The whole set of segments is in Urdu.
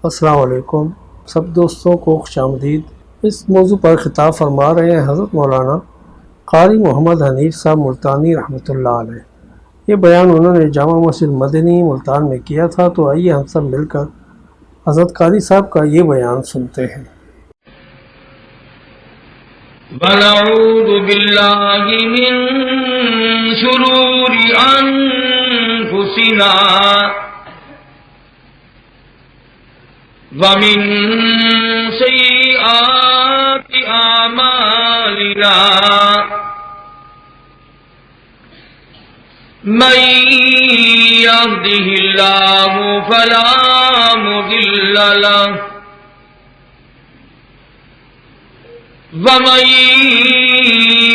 السلام علیکم سب دوستوں کو خوش آمدید۔ اس موضوع پر خطاب فرما رہے ہیں حضرت مولانا قاری محمد حنیف صاحب ملتانی رحمۃ اللہ علیہ۔ یہ بیان انہوں نے جامع مسجد مدنی ملتان میں کیا تھا، تو آئیے ہم سب مل کر حضرت قاری صاحب کا یہ بیان سنتے ہیں۔ وَنَعُوذُ بِاللَّهِ مِن شُرُورِ أَنفُسِنَا وَمِن سَيِّئَاتِ أَعْمَالِنَا مَن يَهْدِهِ اللَّهُ فَلَا مُضِلَّ لَهُ وَمَن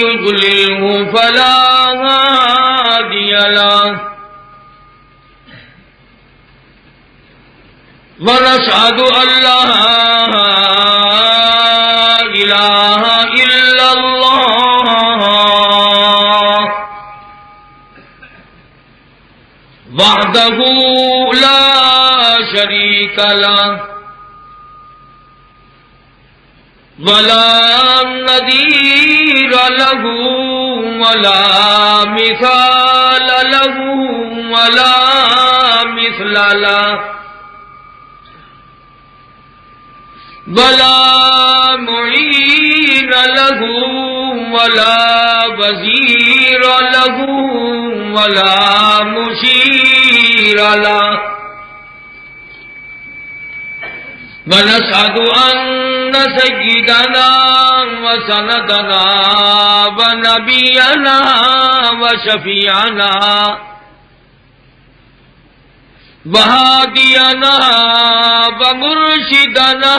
يُضْلِلْهُ فَلَا هَادِيَ لَهُ وَنَشْهَدُ أَن لَّا إِلَٰهَ إِلَّا اللَّهُ وَحْدَهُ لَا شَرِيكَ لَهُ وَلَا نَظِيرَ لَهُ وَلَا مِثَالَ لَهُ وَلَا مِثْلَ لَهُ وَلَا مُعِينَ لَهُ وَلَا وَزِيرَ لَهُ وَلَا مُشِيرَ لَهُ وَنَشْهَدُ أَنَّ سَيِّدَنَا وَسَنَدَنَا وَنَبِيَّنَا وَشَفِيعَنَا وَهَادِيَنَا وَمُرْشِدَنَا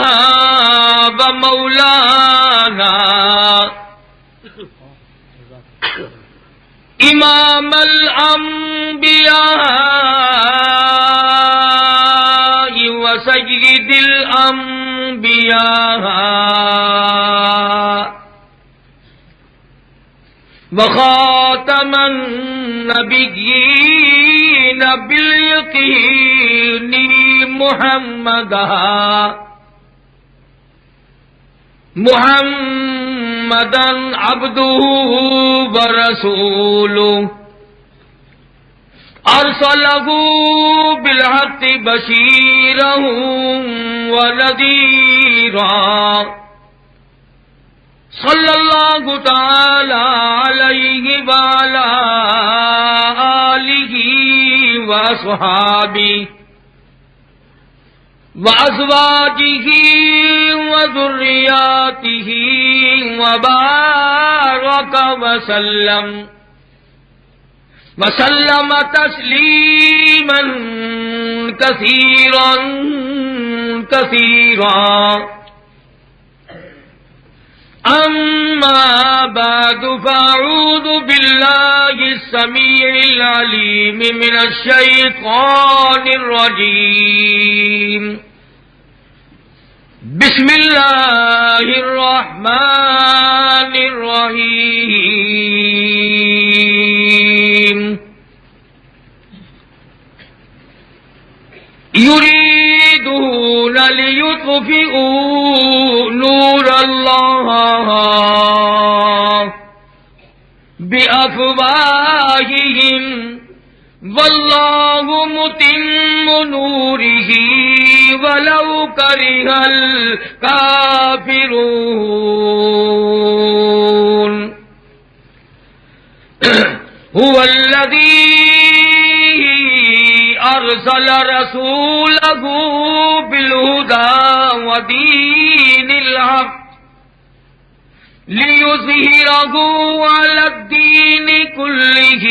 وَمَوْلَانَا إِمَامَ الْأَنبِيَاءِ وَسَيِّدِ الْأَنبِيَاءِ وَخَاتَمَ النَّبِيِّينَ بِالْيَقِينِ محمدًا عبده ورسوله أرسله بالحق بشيرا ونذيرا صلى الله تعالى عليه وعلى آله وأصحابه وأزواجه وذرياته وبارك وسلم تسليما كثيرا كثيرا أما بعد فأعوذ بالله السميع العليم من الشيطان الرجيم بسم الله الرحمن الرحيم يريدون ليطفئوا نور الله بأفواههم والله متم نوره ولو كره الكافرون هو الذي أرسل رسوله بالهدى ودين الحق ليظهره على الدين كله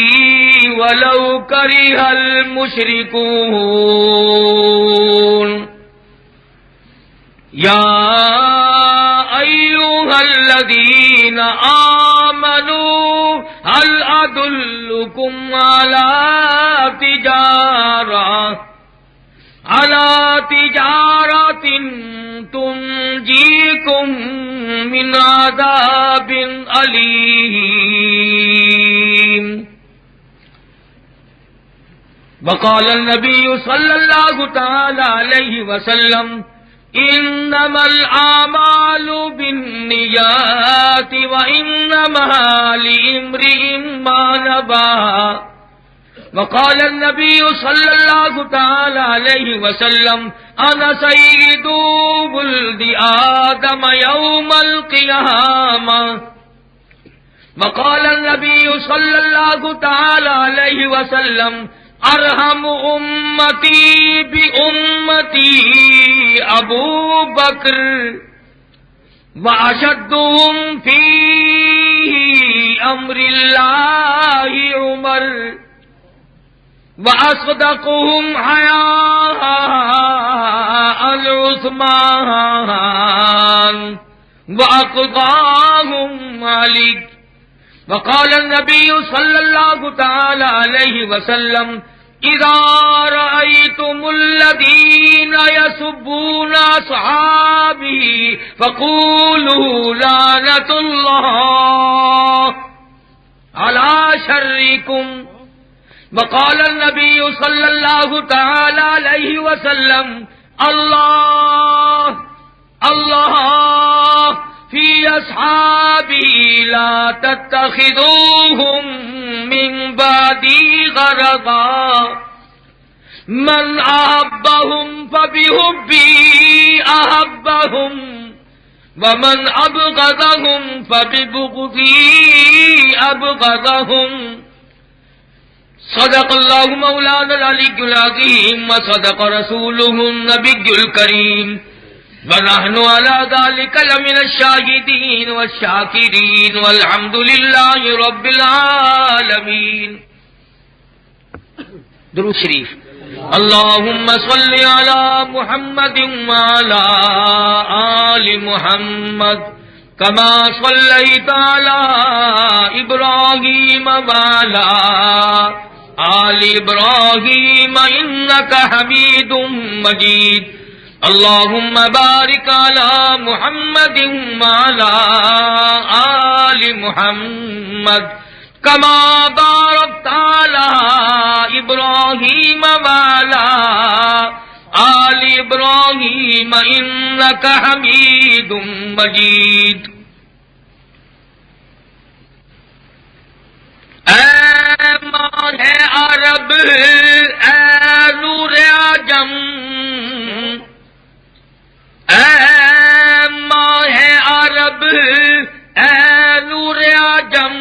ولو كره المشركون يا أيها الذين آمنوا هل أدلكم على تجارة تنجيكم من عذاب أليم وقال النبي صلى الله تعالى عليه وسلم انما الاعمال بالنيات وانما لامرئ ما نوى. وقال النبي صلى الله تعالى عليه وسلم انا سيد ولد آدم يوم القيامة. وقال النبي صلى الله تعالى عليه وسلم ارحم امتی بامتی ابو بکر واشدهم فی امر اللہ عمر واصدقهم حیاء عثمان واقضاهم علی. وقال النبي صلى الله تعالى عليه وسلم اذا رأيتم الذين يسبون اصحابي فقولوا لعنة الله على شركم. وقال النبي صلى الله تعالى عليه وسلم الله الله في أصحابي لا تتخذوهم من بعدي غرضا من أحبهم فبحبي أحبهم ومن أبغضهم فببغضي أبغضهم. صدق الله مولانا العلي العظيم وصدق رسوله النبي الكريم ونحن على ذلك لمن الشاهدين والشاكرين والحمد لله رب العالمين. درود شریف. اللهم صل على محمد وعلى آل محمد كما صليت على إبراهيم وعلى آل إبراهيم إنك حميد مجيد. اللهم بارك على محمد وعلى آل محمد كما باركت على إبراهيم وعلى آل إبراهيم إنك حميد مجيد. اے ماہ عرب اے نور عجم اے ماہ عرب اے نور عجم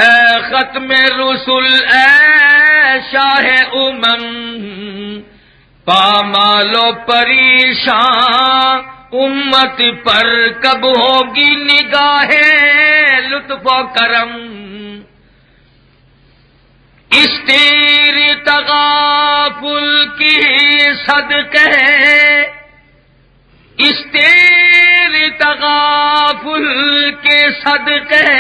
اے ختم رسل اے شاہ امم پامال و پریشان امت پر کب ہوگی نگاہ لطف و کرم. اس تیرے تغافل کی صدقے اس تیرے تغافل کے صدقے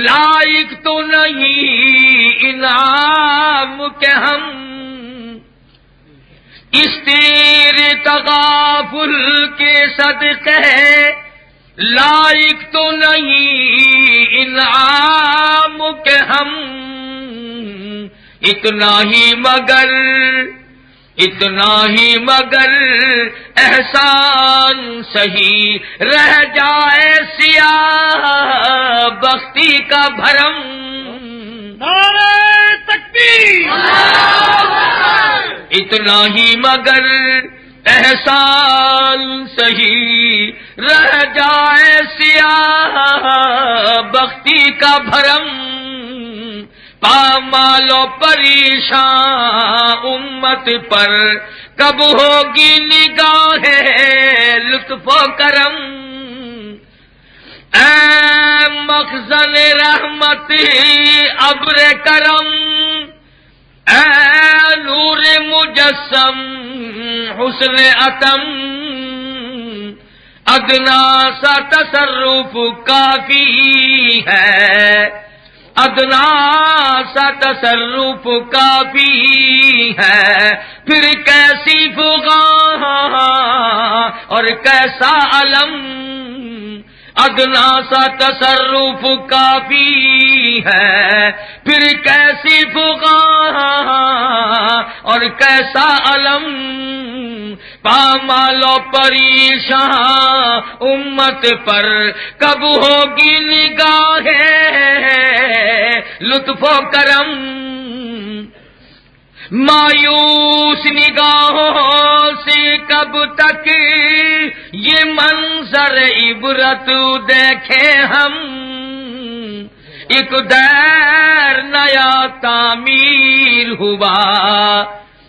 لائق تو نہیں انعام کے ہم. اس تیرے تغافل کے صدقے لائق تو نہیں انعام کے ہم. اتنا ہی مگر احسان سہی رہ جائے سیاہ بختی کا بھرم. نعرہ تکبیر. اتنا ہی مگر احسان سہی رہ جائے سیاہ بختی کا بھرم. پامال و پریشان امت پر کب ہوگی نگاہ لطف و کرم. اے مخزن رحمت ابر کرم اے نور مجسم حسن عتم ادنا سا تصرف کافی ہے ادنا سا تصرف کافی ہے پھر کیسی فغاں اور کیسا علم ادنا سا تصرف کافی ہے، پھر کیسی فغاں اور کیسا علم، پامال و پریشان امت پر کب ہوگی نگاہ لطف و کرم، مایوس نگاہوں سے کب تک یہ منظر عبرت دیکھے ہم، ایک دیر نیا تعمیر ہوا،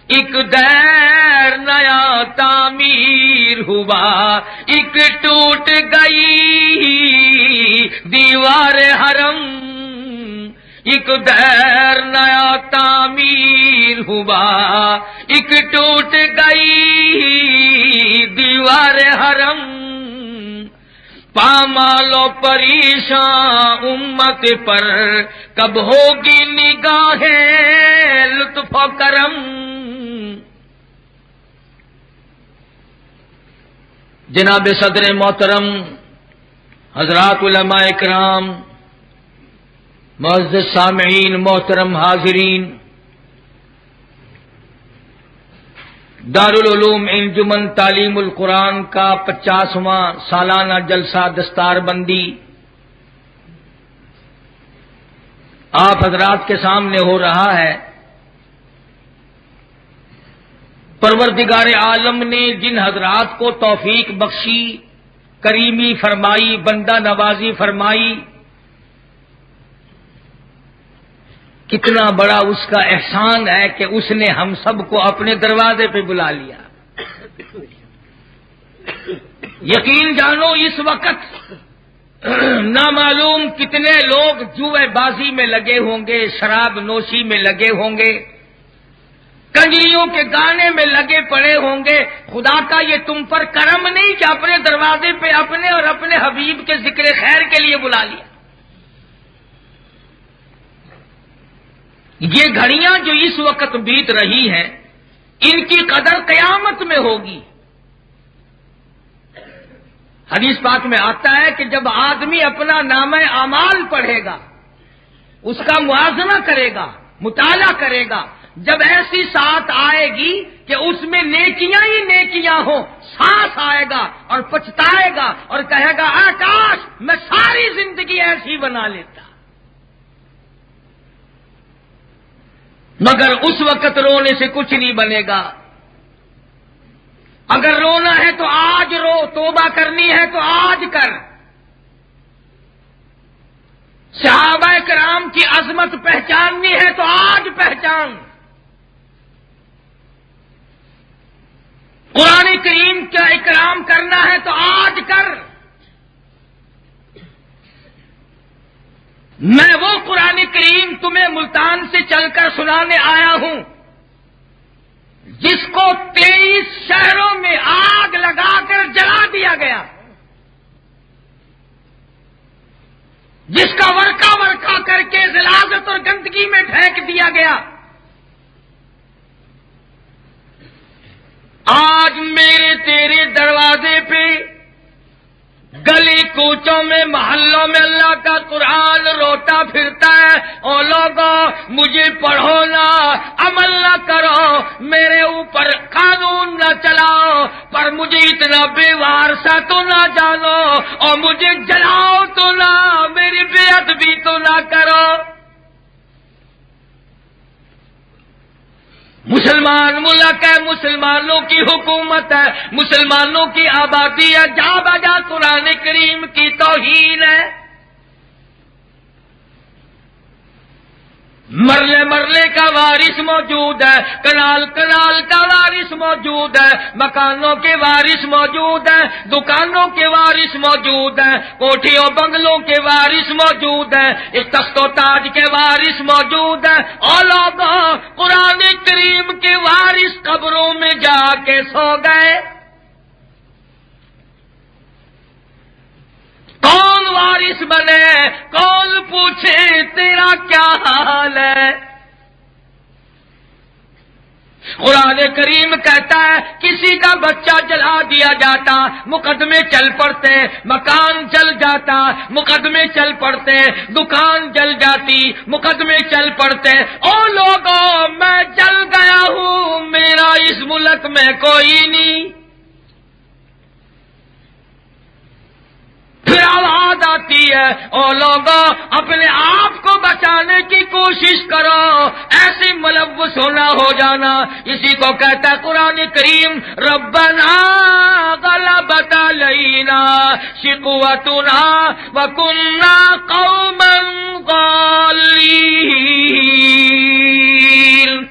ایک دیر نیا تعمیر ہوا، ایک ٹوٹ گئی دیوار حرم، ایک دیر نیا تعمیر ہوا، ایک ٹوٹ گئی دیوار حرم، پامال و پریشان امت پر کب ہوگی نگاہ لطف و کرم۔ جناب صدر محترم، حضرات علماء کرام، معزز سامعین، محترم حاضرین، دارالعلوم انجمن تعلیم القرآن کا 50واں سالانہ جلسہ دستار بندی آپ حضرات کے سامنے ہو رہا ہے۔ پروردگار عالم نے جن حضرات کو توفیق بخشی، کریمی فرمائی، بندہ نوازی فرمائی، کتنا بڑا اس کا احسان ہے کہ اس نے ہم سب کو اپنے دروازے پہ بلا لیا۔ یقین جانو اس وقت نامعلوم کتنے لوگ جوئے بازی میں لگے ہوں گے، شراب نوشی میں لگے ہوں گے، کنجریوں کے گانے میں لگے پڑے ہوں گے۔ خدا کا یہ تم پر کرم نہیں کہ اپنے دروازے پہ اپنے اور اپنے حبیب کے ذکر خیر کے لیے بلا لیا۔ یہ گھڑیاں جو اس وقت بیت رہی ہیں، ان کی قدر قیامت میں ہوگی۔ حدیث پاک میں آتا ہے کہ جب آدمی اپنا نامہ اعمال پڑھے گا، اس کا موازنہ کرے گا، مطالعہ کرے گا، جب ایسی ساتھ آئے گی کہ اس میں نیکیاں ہی نیکیاں ہوں، سانس آئے گا اور پچھتائے گا اور کہے گا کاش میں ساری زندگی ایسی بنا لیتا، مگر اس وقت رونے سے کچھ نہیں بنے گا۔ اگر رونا ہے تو آج رو، توبہ کرنی ہے تو آج کر۔ صحابہ کرام کی عظمت پہچاننی ہے تو آج پہچان۔ قرآن کریم کا اکرام کرنا ہے تو آج کر۔ میں وہ قرآن کریم تمہیں ملتان سے چل کر سنانے آیا ہوں جس کو 23 شہروں میں آگ لگا کر جلا دیا گیا، جس کا ورقہ ورقہ کر کے غلاظت اور گندگی میں پھینک دیا گیا۔ آج میرے تیرے دروازے پہ گلی کوچوں میں محلوں میں اللہ کا قرآن روتا پھرتا ہے، او لوگوں مجھے پڑھو نا، عمل نہ کرو، میرے اوپر قانون نہ چلاؤ، پر مجھے اتنا بے وارثہ تو نہ جانو، اور مجھے جلاؤ تو نہ، میری بے ادبی تو نہ کرو۔ مسلمان ملک ہے، مسلمانوں کی حکومت ہے، مسلمانوں کی آبادی ہے، جا بجا قرآن کریم کی توہین ہے۔ مرلے مرلے کا وارث موجود ہے، کنال کنال کا وارث موجود ہے، مکانوں کے وارث موجود ہیں، دکانوں کے وارث موجود ہیں، کوٹھیوں بنگلوں کے وارث موجود ہیں، اس تخت و تاج کے وارث موجود ہیں، اور لوگوں قرآن کریم کے وارث قبروں میں جا کے سو گئے۔ کون وارث بنے، کون پوچھے تیرا کیا حال ہے؟ قرآن کریم کہتا ہے کسی کا بچہ جلا دیا جاتا، مقدمے چل پڑتے، مکان جل جاتا، مقدمے چل پڑتے، دکان جل جاتی، مقدمے چل پڑتے۔ او لوگوں، میں جل گیا ہوں، میرا اس ملک میں کوئی نہیں۔ پھر آواز آتی ہے، او لوگوں، اپنے آپ کو بچانے کی کوشش کرو، ایسی ملوث ہونا ہو جانا۔ اسی کو کہتا ہے قرآن کریم، ربنا غلبت علینا شقوتنا وکنا قوما ضالین۔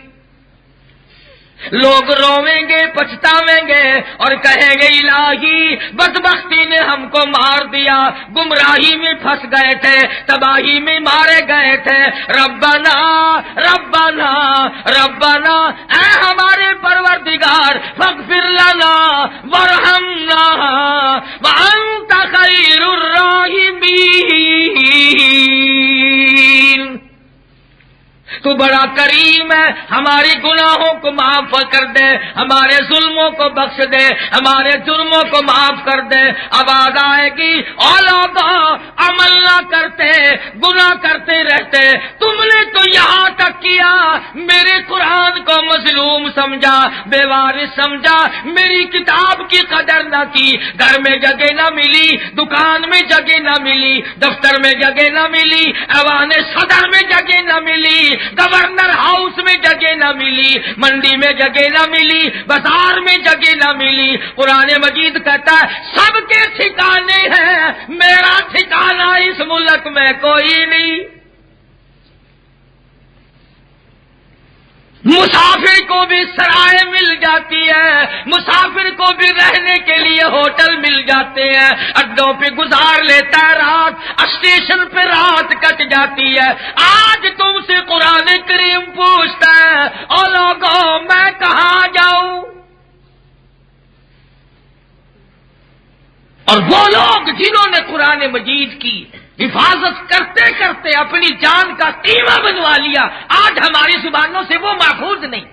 لوگ رویں گے، پچھتاویں گے اور کہیں گے الہی بدبختی نے ہم کو مار دیا، گمراہی میں پھنس گئے تھے، تباہی میں مارے گئے تھے۔ ربنا ربنا ربنا، اے ہمارے پروردگار، فاغفر لنا وارحمنا وانت خیر الراحمین۔ تو بڑا کریم ہے، ہماری گناہوں کو معاف کر دے، ہمارے ظلموں کو بخش دے، ہمارے جرموں کو معاف کر دے۔ آواز آئے گی، او لوگوں، عمل نہ کرتے، گناہ کرتے رہتے، تم نے تو یہاں تک کیا، میرے قرآن کو مظلوم سمجھا، بے وارث سمجھا، میری کتاب کی قدر نہ کی، گھر میں جگہ نہ ملی، دکان میں جگہ نہ ملی، دفتر میں جگہ نہ ملی، ایوان صدر میں جگہ نہ ملی، گورنر ہاؤس میں جگہ نہ ملی، منڈی میں جگہ نہ ملی، بازار میں جگہ نہ ملی۔ قرآن مجید کہتا ہے سب کے ٹھکانے ہیں، میرا ٹھکانہ اس ملک میں کوئی نہیں۔ مسافر کو بھی سرائے مل جاتی ہے، مسافر کو بھی رہنے کے لیے ہوٹل مل جاتے ہیں، اڈوں پہ گزار لیتا ہے رات، اسٹیشن پہ رات کٹ جاتی ہے۔ آج تم سے قرآن کریم پوچھتا ہے، او لوگوں، میں کہاں جاؤں؟ اور وہ لوگ جنہوں نے قرآن مجید کی حفاظت کرتے کرتے اپنی جان کا قیمہ بنوا لیا، آج ہماری زبانوں سے وہ محفوظ نہیں۔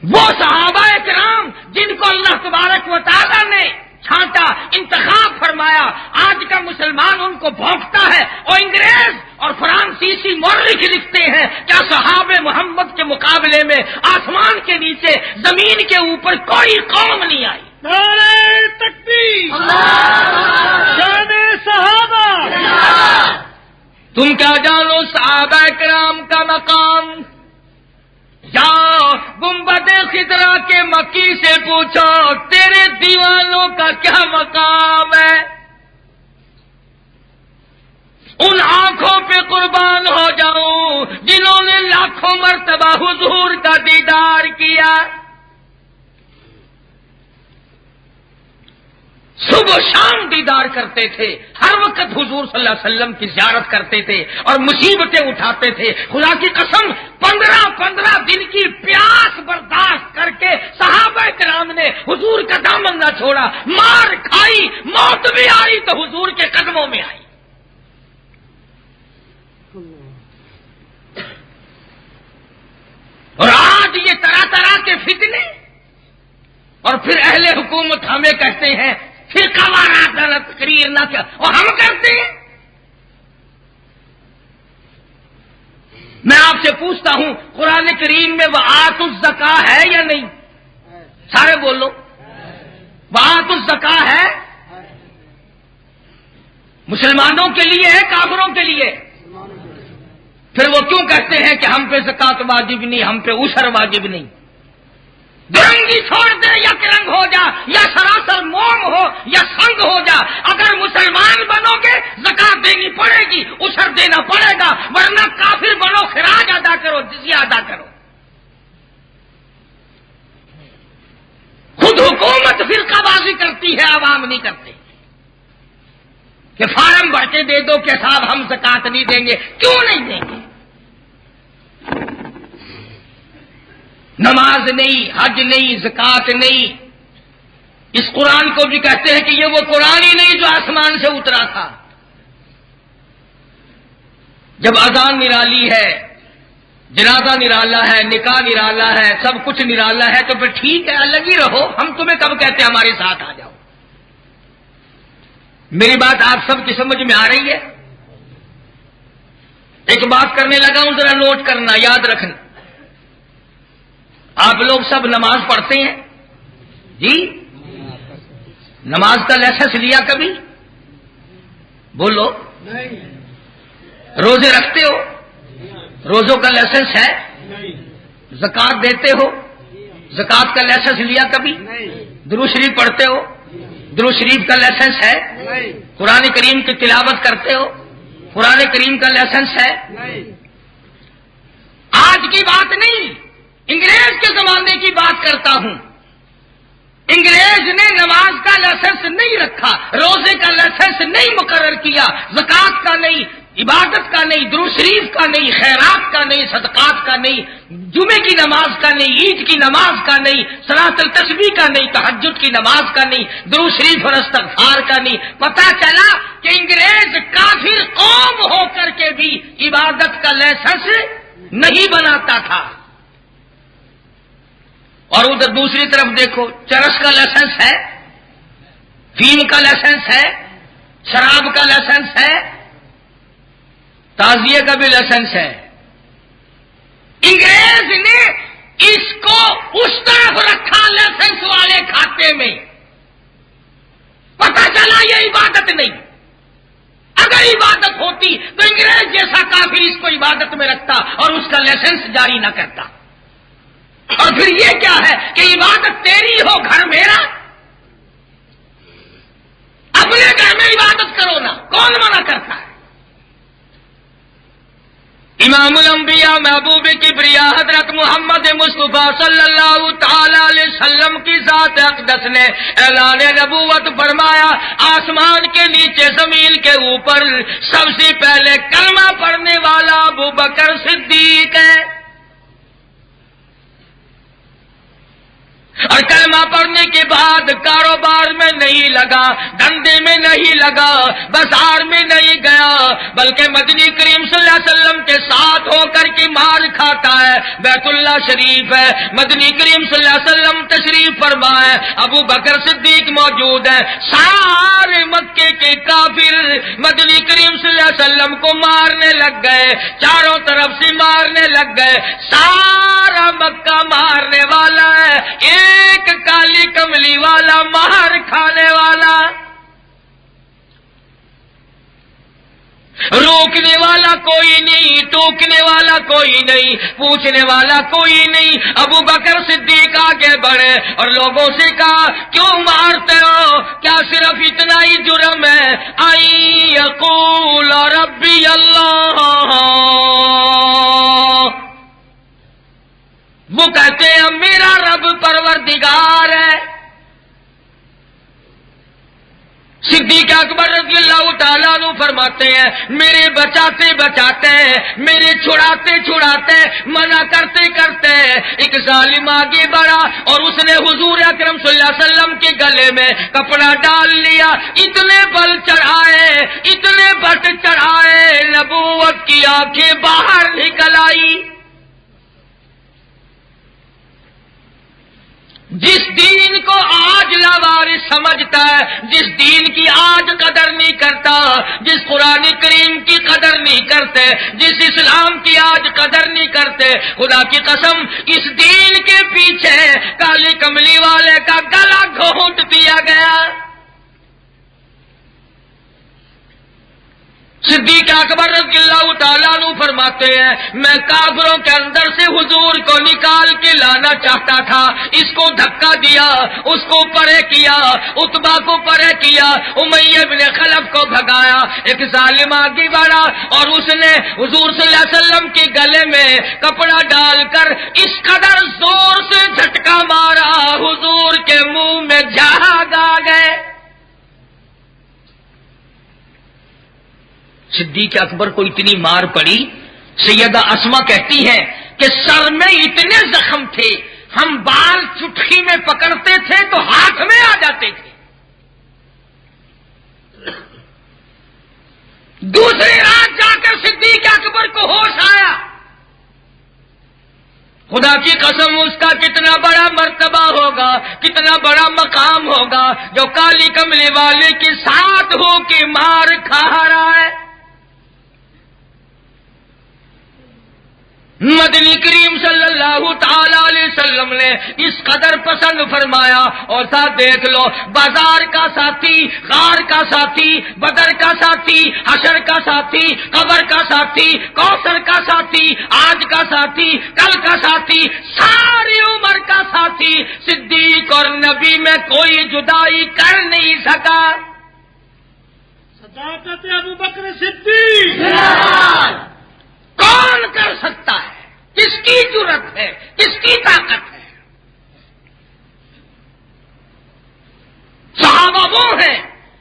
وہ صحابہ کرام جن کو اللہ تبارک و تعالیٰ نے چھانٹا، انتخاب فرمایا، آج کا مسلمان ان کو بھونکتا ہے، اور انگریز اور فرانسیسی مورخ لکھتے ہیں کیا صحابہ محمد کے مقابلے میں آسمان کے نیچے، زمین کے اوپر کوئی قوم نہیں آئی۔ نعرہ تکبیر، شان صحابہ۔ تم کیا جانو صحابہ کرام کا مقام؟ یا گنبد خضرا کے مکی سے پوچھو تیرے دیوانوں کا کیا مقام ہے؟ ان آنکھوں پہ قربان ہو جاؤں جنہوں نے لاکھوں مرتبہ حضور کا دیدار کیا، صبح شام دیدار کرتے تھے، ہر وقت حضور صلی اللہ علیہ وسلم کی زیارت کرتے تھے اور مصیبتیں اٹھاتے تھے۔ خدا کی قسم 15 دن کی پیاس برداشت کر کے صحابہ کرام نے حضور کا دامن نہ چھوڑا، مار کھائی، موت بھی آئی تو حضور کے قدموں میں آئی۔ اور آج یہ طرح طرح کے فتنے، اور پھر اہل حکومت ہمیں کہتے ہیں فرقہ وارانہ تقریر نہ کیا، اور ہم کرتے ہیں۔ میں آپ سے پوچھتا ہوں قرآن کریم میں وآتوا الزکاۃ ہے یا نہیں؟ سارے بولو، وآتوا الزکاۃ ہے؟ مسلمانوں کے لیے ہے، کافروں کے لیے؟ پھر وہ کیوں کہتے ہیں کہ ہم پہ زکات واجب نہیں، ہم پہ عشر واجب نہیں؟ درنگی چھوڑ دے، یک رنگ ہو جا، یا سراسر موم ہو یا سنگ ہو جا، اگر مسلمان بنو گے زکات دینی پڑے گی، عشر دینا پڑے گا، ورنہ کافر بنو، خراج ادا کرو، جزیہ ادا کرو۔ خود حکومت فرقہ بازی کرتی ہے، عوام نہیں کرتے کہ فارم بھر کے دے دو کہ صاحب ہم زکات نہیں دیں گے۔ کیوں نہیں دیں گے؟ نماز نہیں، حج نہیں، زکات نہیں۔ اس قرآن کو بھی کہتے ہیں کہ یہ وہ قرآن ہی نہیں جو آسمان سے اترا تھا۔ جب اذان نرالی ہے، جنازہ نرالا ہے، نکاح نرالا ہے، سب کچھ نرالا ہے، تو پھر ٹھیک ہے الگ ہی رہو، ہم تمہیں کب کہتے ہیں ہمارے ساتھ آ جاؤ؟ میری بات آپ سب کی سمجھ میں آ رہی ہے؟ ایک بات کرنے لگا ہوں، ذرا نوٹ کرنا، یاد رکھنا۔ آپ لوگ سب نماز پڑھتے ہیں جی؟ نماز کا لائسنس لیا کبھی؟ بولو۔ روزے رکھتے ہو؟ روزوں کا لائسنس ہے؟ زکات دیتے ہو؟ زکات کا لائسنس لیا کبھی؟ درود شریف پڑھتے ہو؟ درود شریف کا لائسنس ہے؟ قرآن کریم کی تلاوت کرتے ہو؟ قرآن کریم کا لائسنس ہے؟ آج کی بات نہیں، انگریز کے زمانے کی بات کرتا ہوں۔ انگریز نے نماز کا لائسنس نہیں رکھا، روزے کا لائسنس نہیں مقرر کیا، زکات کا نہیں، عبادت کا نہیں، درود شریف کا نہیں، خیرات کا نہیں، صدقات کا نہیں، جمعے کی نماز کا نہیں، عید کی نماز کا نہیں، صلاۃ التسبیح کا نہیں، تہجد کی نماز کا نہیں، درود شریف اور استغفار کا نہیں۔ پتہ چلا کہ انگریز کافر قوم ہو کر کے بھی عبادت کا لائسنس نہیں بناتا تھا۔ اور ادھر دوسری طرف دیکھو، چرس کا لائسنس ہے، فیم کا لائسنس ہے، شراب کا لائسنس ہے، تعزیے کا بھی لائسنس ہے۔ انگریز نے اس کو اس طرف رکھا لائسنس والے کھاتے میں، پتہ چلا یہ عبادت نہیں۔ اگر عبادت ہوتی تو انگریز جیسا کافر اس کو عبادت میں رکھتا اور اس کا لائسنس جاری نہ کرتا۔ اور پھر یہ کیا ہے کہ عبادت تیری ہو، گھر میرا، اپنے گھر میں عبادت کرو نا، کون منع کرتا ہے؟ امام الانبیاء محبوب کبریا حضرت محمد مصطفیٰ صلی اللہ تعالی علیہ وسلم کی ذات اقدس نے اعلان نبوت فرمایا، آسمان کے نیچے زمین کے اوپر سب سے پہلے کلمہ پڑھنے والا ابو بکر صدیق ہے۔ اور کلمہ پڑھنے کے بعد کاروبار میں نہیں لگا، دھندے میں نہیں لگا، بازار میں نہیں گیا، بلکہ مدنی کریم صلی اللہ علیہ وسلم کے ساتھ ہو کر کے مار کھاتا ہے۔ بیت اللہ شریف ہے، مدنی کریم صلی اللہ علیہ وسلم تشریف فرما ہے، ابو بکر صدیق موجود ہے، سارے مکے کے کافر مدنی کریم صلی اللہ علیہ وسلم کو مارنے لگ گئے، چاروں طرف سے مارنے لگ گئے، سارا مکہ مارنے والا ہے، ایک کالی کملی والا مہر کھانے والا، روکنے والا کوئی نہیں، ٹوکنے والا کوئی نہیں، پوچھنے والا کوئی نہیں۔ ابو بکر صدیق آگے بڑھے اور لوگوں سے کہا، کیوں مارتے ہو؟ کیا صرف اتنا ہی جرم ہے؟ آئی یقول ربی اللہ، وہ کہتے ہیں میرا رب پروردگار ہے۔ صدیق اکبر رضی اللہ تعالیٰ عنہ فرماتے ہیں، میرے بچاتے بچاتے، میرے چھڑاتے چھڑاتے، منع کرتے کرتے ایک ظالم آگے بڑھا اور اس نے حضور اکرم صلی اللہ علیہ وسلم کے گلے میں کپڑا ڈال لیا، اتنے بل چڑھائے، اتنے بٹ چڑھائے، نبوت کی آنکھیں باہر نکل آئی۔ جس دین کو آج لاوارث سمجھتا ہے، جس دین کی آج قدر نہیں کرتا، جس قرآن کریم کی قدر نہیں کرتے، جس اسلام کی آج قدر نہیں کرتے، خدا کی قسم اس دین کے پیچھے کالی کملی والے کا گلا گھونٹ دیا گیا۔ صدیق اکبر رضی اللہ تعالیٰ عنہ فرماتے ہیں، میں کافروں کے اندر سے حضور کو نکال کے لانا چاہتا تھا، اس کو دھکا دیا، اس کو پرے کیا، عتبہ کو پرے کیا، امیہ بن خلف کو بھگایا، ایک ظالم آگے بڑھا اور اس نے حضور صلی اللہ علیہ وسلم کے گلے میں کپڑا ڈال کر اس قدر زور سے جھٹکا مارا، حضور کے منہ میں جھاگ آ گئے۔ صدیق اکبر کو اتنی مار پڑی، سیدہ اسما کہتی ہیں کہ سر میں اتنے زخم تھے، ہم بال چٹکی میں پکڑتے تھے تو ہاتھ میں آ جاتے تھے۔ دوسری رات جا کر صدیق اکبر کو ہوش آیا، خدا کی قسم اس کا کتنا بڑا مرتبہ ہوگا، کتنا بڑا مقام ہوگا جو کالی کملی والے کے ساتھ ہو کے مار کھا رہا ہے۔ مدنی کریم صلی اللہ تعالی علیہ وسلم نے اس قدر پسند فرمایا، اور ساتھ دیکھ لو، بازار کا ساتھی، غار کا ساتھی، بدر کا ساتھی، حشر کا ساتھی، قبر کا ساتھی، کوثر کا ساتھی، آج کا ساتھی، کل کا ساتھی، ساری عمر کا ساتھی، صدیق اور نبی میں کوئی جدائی کر نہیں سکا۔ صداقت ابو بکر صدیق کون کر سکتا ہے؟ کس کی جرت ہے؟ کس کی طاقت ہے؟ صحابہ وہ ہیں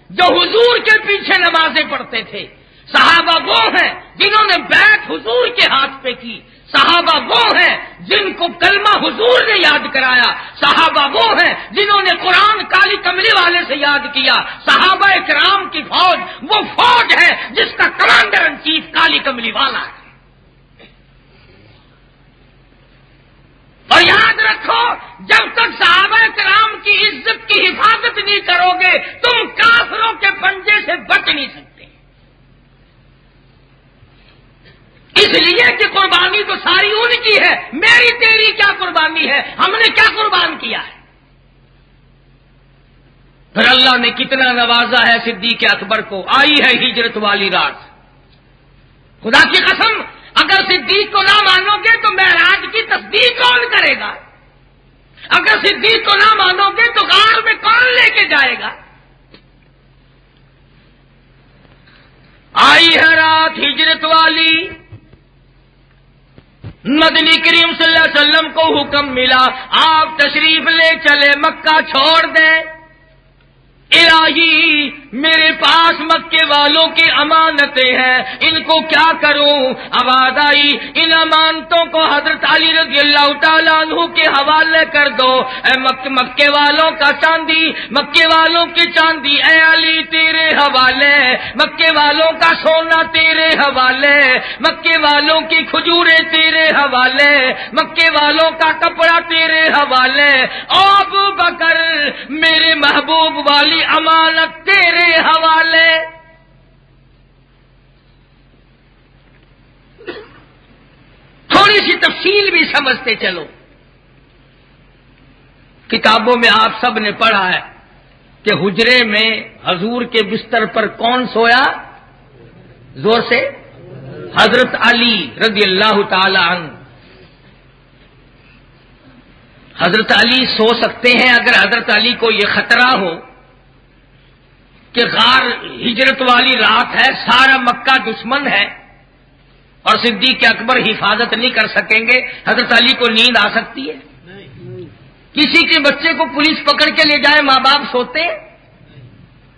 جو حضور کے پیچھے نمازیں پڑھتے تھے، صحابہ وہ ہیں جنہوں نے بیعت حضور کے ہاتھ پہ کی، صحابہ وہ ہیں جن کو کلمہ حضور نے یاد کرایا، صحابہ وہ ہیں جنہوں نے قرآن کالی کملی والے سے یاد کیا، صحابہ کرام کی فوج وہ فوج ہے جس کا کمانڈر ان چیف کالی کملی والا ہے۔ اور یاد رکھو، جب تک صحابہ کرام کی عزت کی حفاظت نہیں کرو گے تم کافروں کے پنجے سے بچ نہیں سکتے۔ اس لیے کہ قربانی تو ساری ان کی ہے، میری تیری کیا قربانی ہے؟ ہم نے کیا قربان کیا ہے؟ پھر اللہ نے کتنا نوازا ہے صدیق اکبر کو، آئی ہے ہجرت والی رات۔ خدا کی قسم، اگر صدیق کو نہ مانو گے تو معراج کی تصدیق کون کرے گا؟ اگر صدیق کو نہ مانو گے تو غار میں کون لے کے جائے گا؟ آئی ہے رات ہجرت والی، مدنی کریم صلی اللہ علیہ وسلم کو حکم ملا، آپ تشریف لے چلے، مکہ چھوڑ دیں۔ الہی میرے پاس مکے والوں کی امانتیں ہیں، ان کو کیا کروں؟ آواز آئی، ان امانتوں کو حضرت علی رضی اللہ تعالیٰ عنہ کے حوالے کر دو۔ اے مکے والوں کا چاندی، مکے والوں کی چاندی اے علی تیرے حوالے، مکے والوں کا سونا تیرے حوالے، مکے والوں کی کھجوریں تیرے حوالے، مکے والوں کا کپڑا تیرے حوالے۔ ابو بکر میرے محبوب والی امانت تیرے حوالے۔ تھوڑی سی تفصیل بھی سمجھتے چلو، کتابوں میں آپ سب نے پڑھا ہے کہ حجرے میں حضور کے بستر پر کون سویا؟ زور سے، حضرت علی رضی اللہ تعالی عنہ۔ حضرت علی سو سکتے ہیں اگر حضرت علی کو یہ خطرہ ہو کہ غار ہجرت والی رات ہے، سارا مکہ دشمن ہے اور صدیق اکبر حفاظت نہیں کر سکیں گے، حضرت علی کو نیند آ سکتی ہے؟ کسی کے بچے کو پولیس پکڑ کے لے جائے ماں باپ سوتے ہیں؟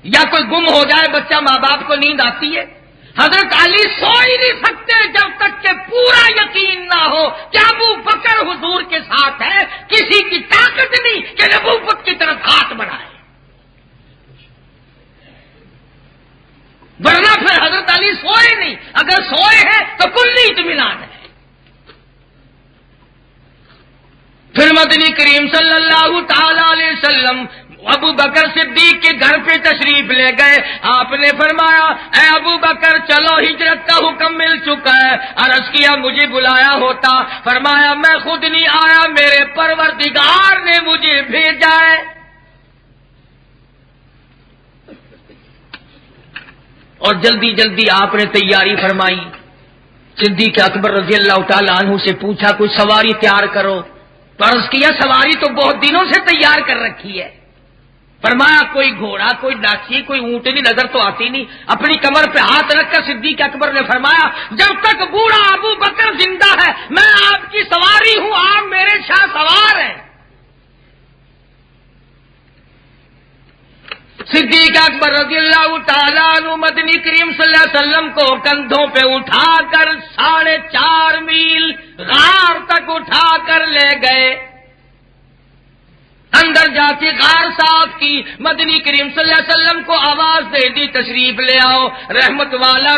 یا کوئی گم ہو جائے بچہ ماں باپ کو نیند آتی ہے؟ حضرت علی سو ہی نہیں سکتے جب تک کہ پورا یقین نہ ہو کہ ابو بکر حضور کے ساتھ ہے، کسی کی طاقت نہیں کہ نبوت کی طرف ہاتھ بڑھائے، ورنہ پھر حضرت علی سوئے نہیں، اگر سوئے ہیں تو کلی اطمینان ہے۔ پھر مدنی کریم صلی اللہ تعالی علیہ وسلم ابو بکر صدیق کے گھر پہ تشریف لے گئے۔ آپ نے فرمایا، اے ابو بکر چلو، ہجرت کا حکم مل چکا ہے۔ عرض کیا مجھے بلایا ہوتا؟ فرمایا میں خود نہیں آیا، میرے پروردگار نے مجھے بھیجا ہے۔ اور جلدی جلدی آپ نے تیاری فرمائی۔ صدیق اکبر رضی اللہ تعالی عنہ سے پوچھا کوئی سواری تیار کرو، تو عرض کیا سواری تو بہت دنوں سے تیار کر رکھی ہے۔ فرمایا کوئی گھوڑا، کوئی ڈاچی، کوئی اونٹنی نظر تو آتی نہیں۔ اپنی کمر پہ ہاتھ رکھ کر صدیق اکبر نے فرمایا جب تک بوڑھا ابو بکر زندہ ہے میں آپ کی سواری ہوں، آپ میرے شاہ سوار ہیں۔ صدیق اکبر رضی اللہ تعالیٰ عنہ مدنی کریم صلی اللہ علیہ وسلم کو کندھوں پہ اٹھا کر 4.5 میل غار تک اٹھا کر لے گئے۔ اندر جا کے غار صاف کی، مدنی کریم صلی اللہ علیہ وسلم کو آواز دے دی تشریف لے آؤ۔ رحمت والا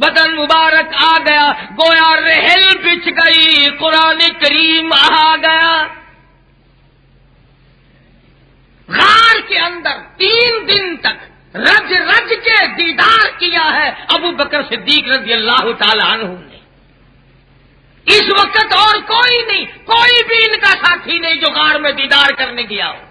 بدن مبارک آ گیا، گویا رحل بچھ گئی، قرآن کریم آ گیا۔ غار کے اندر 3 دن تک رج رج کے دیدار کیا ہے ابو بکر صدیق رضی اللہ تعالی عنہ نے۔ اس وقت اور کوئی نہیں، کوئی بھی ان کا ساتھی نہیں جو غار میں دیدار کرنے گیا ہو۔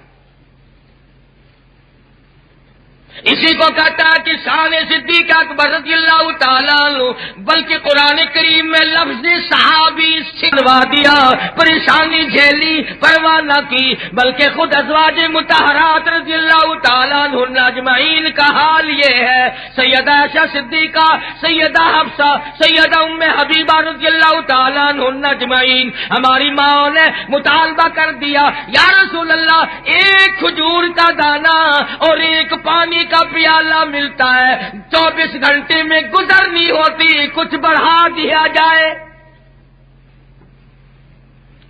اسی کو کہتا ہے کہ شان صدیق اکبر رضی اللہ تعالیٰ عنہ، بلکہ قرآن کریم میں لفظ صحابی سنوا دیا، پریشانی جھیلی، پرواہ نہ کی، بلکہ خود ازواج مطہرات رضی اللہ تعالیٰ عنہ اجمعین کا حال یہ ہے۔ سیدہ عائشہ صدیقہ، سیدہ حفصہ، سیدہ ام حبیبہ رضی اللہ تعالیٰ عنہ اجمعین، ہماری ماں نے مطالبہ کر دیا، یا رسول اللہ، ایک کھجور کا دانہ اور ایک پانی کا پیالہ ملتا ہے، 24 گھنٹے میں گزر نہیں ہوتی، کچھ بڑھا دیا جائے۔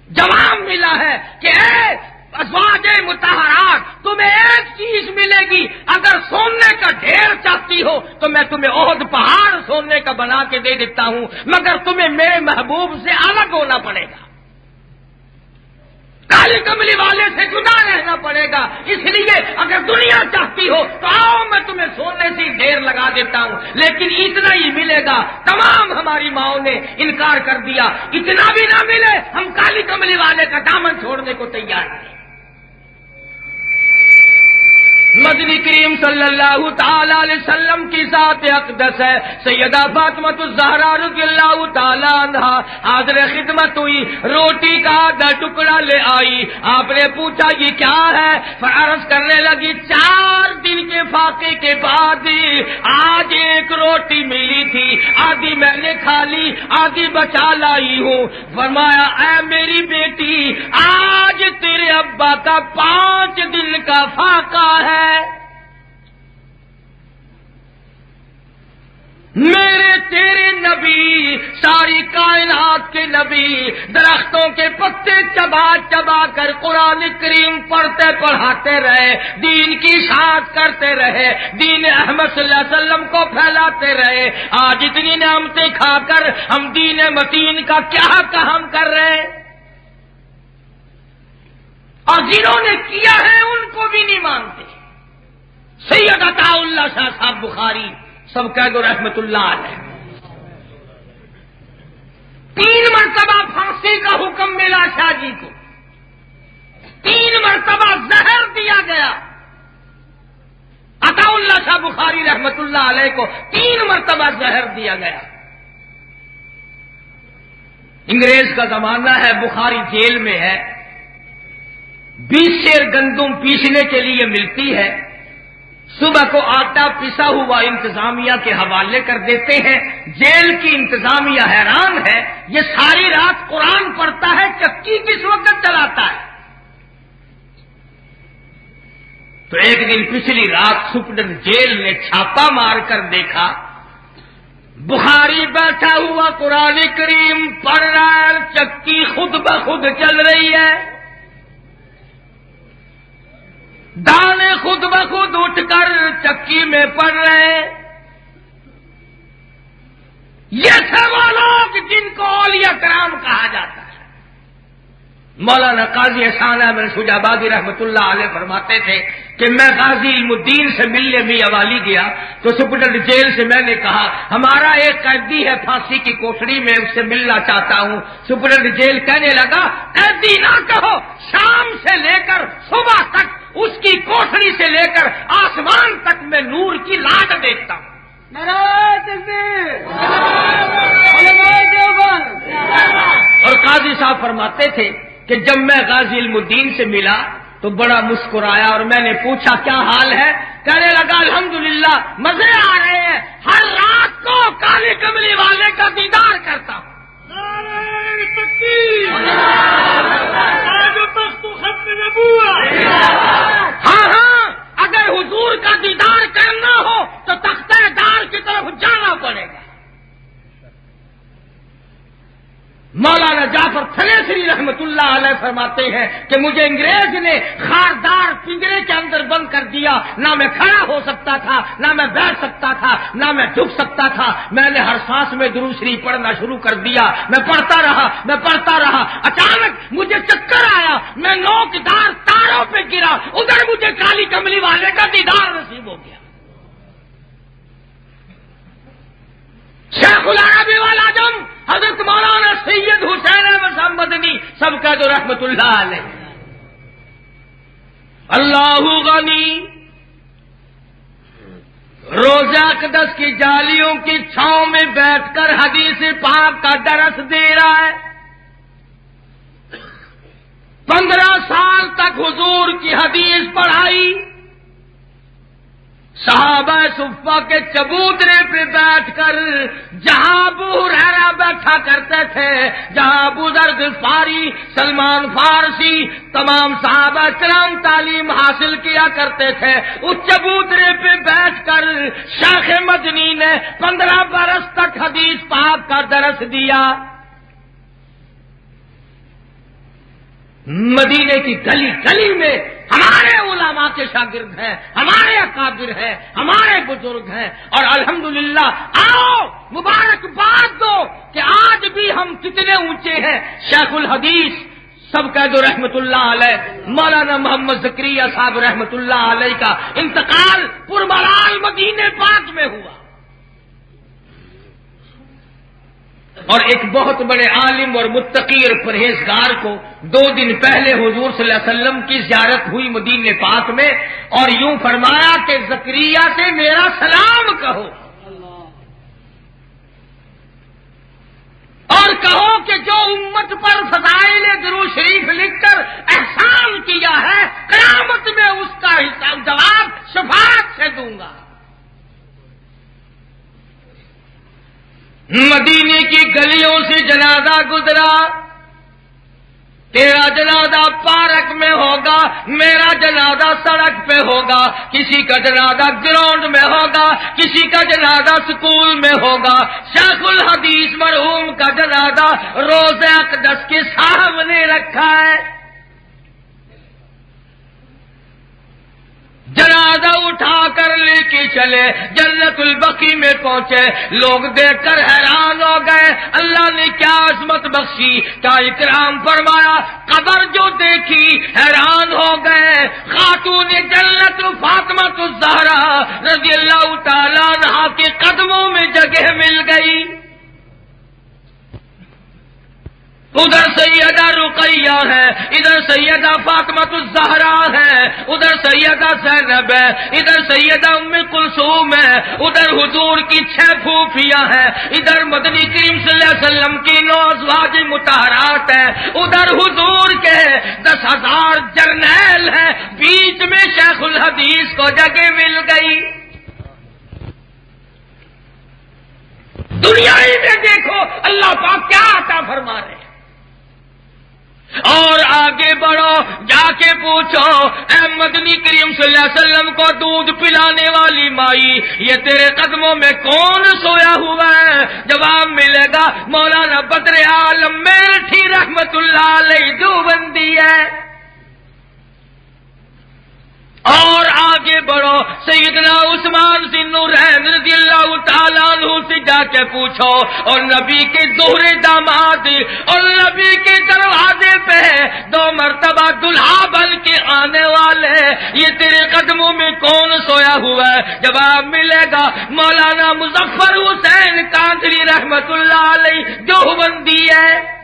جواب ملا ہے کہ اے ازواج مطہرات، تمہیں ایک چیز ملے گی، اگر سونے کا ڈھیر چاہتی ہو تو میں تمہیں عہد پہاڑ سونے کا بنا کے دے دیتا ہوں، مگر تمہیں میرے محبوب سے الگ ہونا پڑے گا، کالی کملی والے سے جدا رہنا پڑے گا۔ اس لیے اگر دنیا چاہتی ہو تو آؤ، میں تمہیں سونے سے ڈھیر لگا دیتا ہوں، لیکن اتنا ہی ملے گا۔ تمام ہماری ماؤں نے انکار کر دیا، اتنا بھی نہ ملے ہم کالی کملی والے کا دامن چھوڑنے کو تیار ہیں۔ مدنی کریم صلی اللہ تعالی علیہ وسلم کی ذات اقدس ہے، سیدہ فاطمہ الزہرا رضی اللہ تعالی عنہا حاضر خدمت ہوئی، روٹی کا آدھا ٹکڑا لے آئی، آپ نے پوچھا یہ کیا ہے؟ عرض کرنے لگی 4 دن کے فاقے کے بعد آج ایک روٹی ملی تھی، آدھی میں نے کھا لی، آدھی بچا لائی ہوں۔ فرمایا اے میری بیٹی، آج تیرے ابا کا 5 دن کا فاقہ ہے، میرے تیرے نبی، ساری کائنات کے نبی، درختوں کے پتے چبا چبا کر قرآن کریم پڑھتے پڑھاتے رہے، دین کی اشاعت کرتے رہے، دین احمد صلی اللہ علیہ وسلم کو پھیلاتے رہے۔ آج اتنی نعمتیں کھا کر ہم دین متین کا کیا کام کر رہے ہیں، اور جنہوں نے کیا ہے ان کو بھی نہیں مانتے۔ سید عطا اللہ شاہ صاحب بخاری، سب کہہ دو رحمت اللہ علیہ، 3 مرتبہ پھانسی کا حکم ملا شاہ جی کو، 3 مرتبہ زہر دیا گیا عطا اللہ شاہ بخاری رحمت اللہ علیہ کو، 3 مرتبہ زہر دیا گیا۔ انگریز کا زمانہ ہے، بخاری جیل میں ہے، 20 سیر گندم پیسنے کے لیے ملتی ہے، صبح کو آٹا پسا ہوا انتظامیہ کے حوالے کر دیتے ہیں۔ جیل کی انتظامیہ حیران ہے، یہ ساری رات قرآن پڑھتا ہے، چکی کس وقت چلاتا ہے؟ تو ایک دن پچھلی رات سپرڈنٹ جیل نے چھاپا مار کر دیکھا، بخاری بیٹھا ہوا قرآن کریم پڑھ رہا ہے، چکی خود بخود چل رہی ہے، دانے خود بخود اٹھ کر چکی میں پڑ رہے۔ یہ تھے وہ لوگ جن کو اولیاء کرام کہا جاتا ہے۔ مولانا قاضی احسان احمد شجابادی رحمت اللہ علیہ فرماتے تھے کہ میں غازی علم الدین سے ملنے میاں والی گیا تو سپرڈنٹ جیل سے میں نے کہا ہمارا ایک قیدی ہے پھانسی کی کوٹڑی میں، اس سے ملنا چاہتا ہوں۔ سپرڈنٹ جیل کہنے لگا قیدی نہ کہو، شام سے لے کر صبح تک اس کی کوٹڑی سے لے کر آسمان تک میں نور کی لاٹ دیکھتا ہوں۔ اور قاضی صاحب فرماتے تھے کہ جب میں غازی علم الدین سے ملا تو بڑا مسکرایا اور میں نے پوچھا کیا حال ہے؟ کہنے لگا الحمدللہ مزے آ رہے ہیں، ہر رات کو کالی کملی والے کا دیدار کرتا ہوں۔ ہاں اگر حضور کا دیدار کرنا ہو تو تختہ دار کی طرف جانا پڑے گا۔ مولانا جعفر تھلیسری رحمت اللہ علیہ فرماتے ہیں کہ مجھے انگریز نے خاردار پنجرے کے اندر بند کر دیا، نہ میں کھڑا ہو سکتا تھا، نہ میں بیٹھ سکتا تھا، نہ میں جھک سکتا تھا۔ میں نے ہر سانس میں درود شریف پڑھنا شروع کر دیا، میں پڑھتا رہا، اچانک مجھے چکر آیا، میں نوکدار تاروں پہ گرا، ادھر مجھے کالی کملی والے کا دیدار نصیب ہو گیا۔ شیخ العربی والعجم حضرت مولانا سید حسین احمد مدنی سب کا جو رحمت اللہ علیہ۔ اللہ غنی روزہ اقدس کی جالیوں کی چھاؤں میں بیٹھ کر حدیث پاک کا درس دے رہا ہے۔ 15 سال تک حضور کی حدیث پڑھائی، صحابہ صفہ کے چبوترے پہ بیٹھ کر جہاں ابو ہریرہ بیٹھا کرتے تھے، جہاں ابو ذر غفاری، سلمان فارسی، تمام صحابہ کرام تعلیم حاصل کیا کرتے تھے، اس چبوترے پہ بیٹھ کر شیخ مدنی نے 15 برس تک حدیث پاک کا درس دیا۔ مدینے کی گلی گلی میں ہمارے علماء کے شاگرد ہیں، ہمارے اکابر ہیں، ہمارے بزرگ ہیں، اور الحمدللہ آؤ مبارکباد دو کہ آج بھی ہم کتنے اونچے ہیں۔ شیخ الحدیث سب کا جو رحمت اللہ علیہ مولانا محمد زکریا صاحب رحمت اللہ علیہ کا انتقال پرملال مدینے پاک میں ہوا، اور ایک بہت بڑے عالم اور متقی اور پرہیزگار کو 2 دن پہلے حضور صلی اللہ علیہ وسلم کی زیارت ہوئی مدینے پاک میں، اور یوں فرمایا کہ زکریا سے میرا سلام کہو، اور کہو کہ جو امت پر فضائل درود شریف لکھ کر احسان کیا ہے، قیامت میں اس کا حساب جواب شفاعت سے دوں گا۔ مدینے کی گلیوں سے جنازہ گزرا، تیرا جنازہ پارک میں ہوگا، میرا جنازہ سڑک پہ ہوگا، کسی کا جنازہ گراؤنڈ میں ہوگا، کسی کا جنازہ سکول میں ہوگا۔ شیخ الحدیث مرحوم کا جنازہ روضہ اقدس کے سامنے رکھا ہے۔ جنازہ اٹھا کر لے کے چلے، جنت البقیع میں پہنچے، لوگ دیکھ کر حیران ہو گئے، اللہ نے کیا عظمت بخشی، کیا اکرام فرمایا۔ قبر جو دیکھی حیران ہو گئے، خاتون جنت فاطمہ الزہرا رضی اللہ تعالیٰ عنہا کے قدموں میں جگہ مل گئی۔ ادھر سیدہ رقیہ ہے، ادھر سیدہ فاطمہ الزہرا ہے، ادھر سیدہ زینب ہے، ادھر سیدہ ام کلثوم ہے، ادھر حضور کی 6 پھوپھیاں ہیں، ادھر مدنی کریم صلی اللہ علیہ وسلم کی 9 ازواج مطہرات ہیں، ادھر حضور کے 10,000 جرنیل ہیں، بیچ میں شیخ الحدیث کو جگہ مل گئی۔ دنیا ہی میں دیکھو اللہ پاک کیا عطا فرما رہے ہیں۔ اور آگے بڑھو، جا کے پوچھو اے مدنی کریم صلی اللہ علیہ وسلم کو دودھ پلانے والی مائی، یہ تیرے قدموں میں کون سویا ہوا ہے؟ جواب ملے گا مولانا بدر عالم میرٹھی رحمت اللہ علیہ دیوبندی ہے۔ اور آگے بڑھو، سیدنا عثمان ذی نورین رضی اللہ تعالیٰ عنہ سے جا کے پوچھو، اور نبی کے دوہرے داماد اور نبی کے دروازے پہ 2 مرتبہ دلہا بن کے آنے والے، یہ تیرے قدموں میں کون سویا ہوا ہے؟ جواب ملے گا مولانا مظفر حسین قادری رحمت اللہ علیہ دیوبندی ہے۔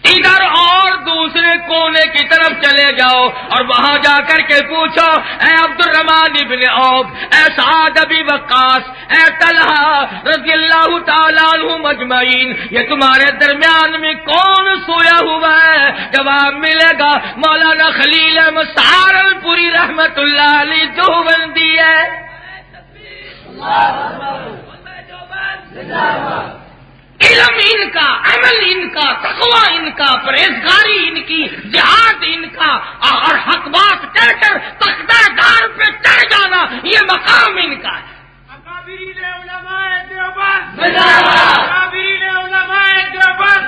ادھر اور دوسرے کونے کی طرف چلے جاؤ اور وہاں جا کر کے پوچھو اے عبد الرحمن ابن عوف، اے سعد ابی وقاص، اے طلحہ رضی اللہ تعالیٰ عنہ مجمعین، یہ تمہارے درمیان میں کون سویا ہوا ہے؟ جواب ملے گا مولانا خلیل احمد سہارنپوری رحمت اللہ علیہ دیوبندی ہے۔ علم ان کا، عمل ان کا، تقوی ان کا، پرہیزگاری ان کی، جہاد ان کا، اور حق بات کہہ کر تختہ دار پہ چڑھ جانا یہ مقام ان کا ہے۔ اکابرین علماء دیوبند، اکابرین علماء دیوبند پر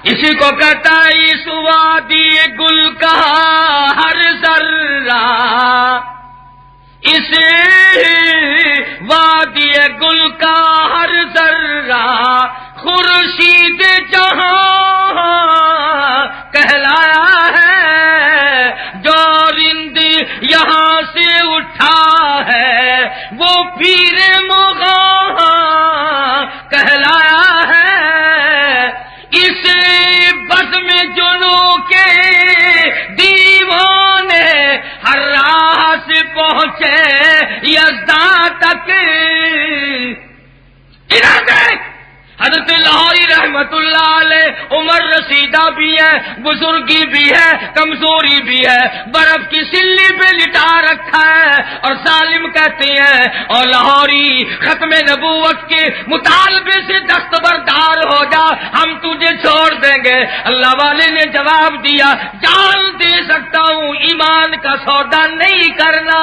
اسی کو کہتا ہے اس وادی گل کا ہر ذرہ، اس وادی گل کا ہر ذرہ خورشید جہاں کہلایا ہے، جو رند یہاں سے اٹھا ہے وہ پیر مغاں کہلایا ہے، اس بزم جنوں کے دیوانے ہر راہ سے پہنچے یزداں تک۔ ادھر دیکھ، حضرت لاہوری رحمت اللہ علیہ عمر رسیدہ بھی ہے، بزرگی بھی ہے، کمزوری بھی ہے، برف کی سلی پہ لٹا رکھا ہے، اور ظالم کہتے ہیں اور لاہوری ختم نبوت کے مطالبے سے دستبردار ہو جا، ہم تجھے چھوڑ دیں گے۔ اللہ والے نے جواب دیا، جان دے سکتا ہوں، ایمان کا سودا نہیں کرنا۔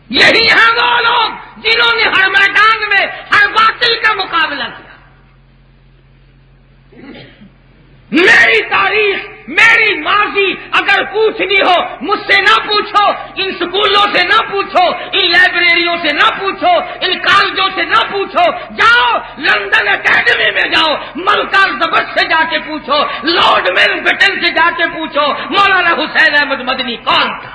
یہی ہیں وہ لوگ جنہوں نے ہر میدان میں ہر باطل کا مقابلہ کیا۔ میری تاریخ، میری ماضی اگر پوچھنی ہو مجھ سے نہ پوچھو، ان سکولوں سے نہ پوچھو، ان لائبریریوں سے نہ پوچھو، ان کالجوں سے نہ پوچھو، جاؤ لندن اکیڈمی میں جاؤ، ملکہ الزبر سے جا کے پوچھو، لارڈ ماؤنٹ بیٹن سے جا کے پوچھو مولانا حسین احمد مدنی کون تھا،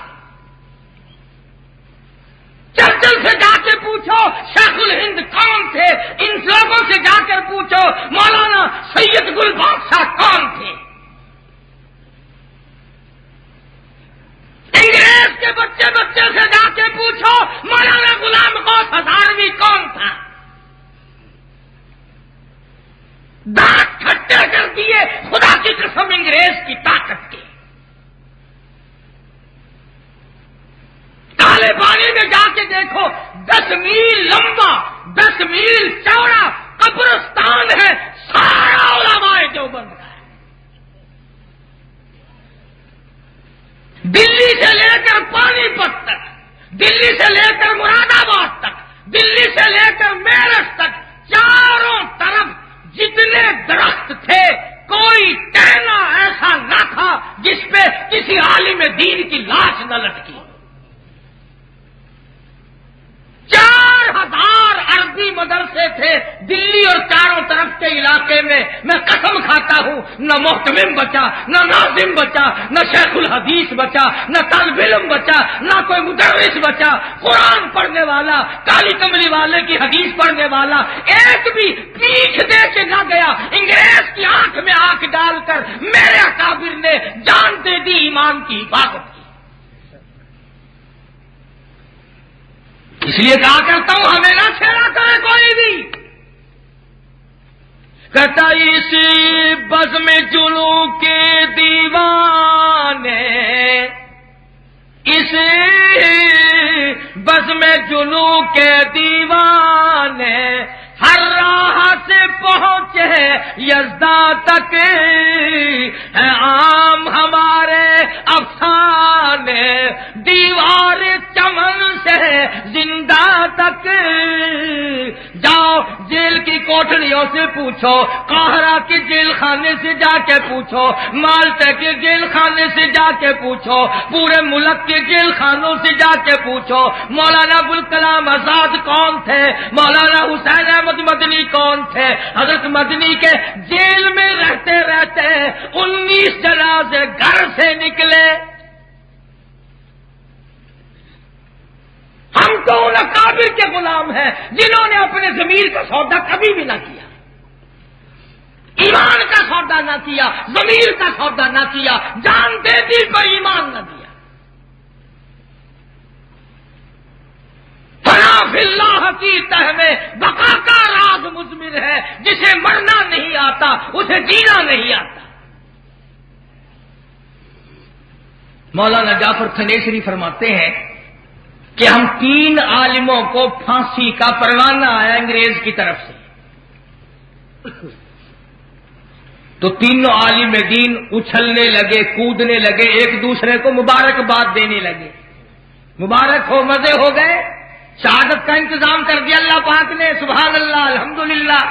چرچل سے جا کے پوچھو شیخ الہند کون تھے، ان لوگوں سے جا کر پوچھو مولانا سید گل بادشاہ کون تھے، انگریز کے بچے سے جا کے پوچھو مولانا غلام غوث ہزاروی کون تھا۔ دانت کھٹے کر دیے خدا کی قسم انگریز کی طاقت کے۔ کالے پانی میں جا کے دیکھو، 10 میل لمبا 10 میل چوڑا قبرستان ہے، سارا علماء دیوبند کا ہے۔ دلی سے لے کر پانی پت تک، دلی سے لے کر مراد آباد تک، دلی سے لے کر میرٹھ تک، چاروں طرف جتنے درخت تھے کوئی ٹہنا ایسا نہ تھا جس پہ کسی عالم دین کی لاش نہ لٹکی۔ 4000 عربی مدرسے تھے دلی اور چاروں طرف کے علاقے میں، میں قسم کھاتا ہوں نہ محتمم بچا، نہ ناظم بچا، نہ شیخ الحدیث بچا، نہ طالب علم بچا، نہ کوئی مدرس بچا، قرآن پڑھنے والا، کالی کملی والے کی حدیث پڑھنے والا ایک بھی پیٹھ دے کے نہ گیا۔ انگریز کی آنکھ میں آنکھ ڈال کر میرے اکابر نے جان دے دی ایمان کی حفاظت کی۔ اس لیے کہا کرتا ہوں ہمیں نہ چھیڑا کرے کوئی بھی۔ کہتا اس بزم جنوں کے دیوانے، اس بزم جنوں کے دیوانے ہر راہ سے پہنچے یزداں تک، ہے عام ہمارے افسانے دیوار چمن سے زندہ تک۔ جاؤ جیل کی کوٹڑیوں سے پوچھو، قاہرہ کے جیل خانے سے جا کے پوچھو، مالٹا کے جیل خانے سے جا کے پوچھو، پورے ملک کے جیل خانوں سے جا کے پوچھو مولانا ابوالکلام آزاد کون تھے، مولانا حسین احمد مدنی کون تھے۔ حضرت مدنی کے جیل میں رہتے رہتے 19 جنازے گھر سے نکلے۔ ہم تو ان اکابر کے غلام ہیں جنہوں نے اپنے ضمیر کا سودا کبھی بھی نہ کیا، ایمان کا سودا نہ کیا، ضمیر کا سودا نہ کیا، جان دے دی پر ایمان نہ دیا۔ فنا فی اللہ کی تہ میں بقا کا راز مضمر ہے، جسے مرنا نہیں آتا اسے جینا نہیں آتا۔ مولانا جعفر تھنیسری فرماتے ہیں کہ ہم 3 عالموں کو پھانسی کا پروانہ آیا انگریز کی طرف سے، تو تینوں عالم دین اچھلنے لگے، کودنے لگے، ایک دوسرے کو مبارکباد دینے لگے، مبارک ہو، مزے ہو گئے، شہادت کا انتظام کر دیا اللہ پاک نے، سبحان اللہ الحمدللہ۔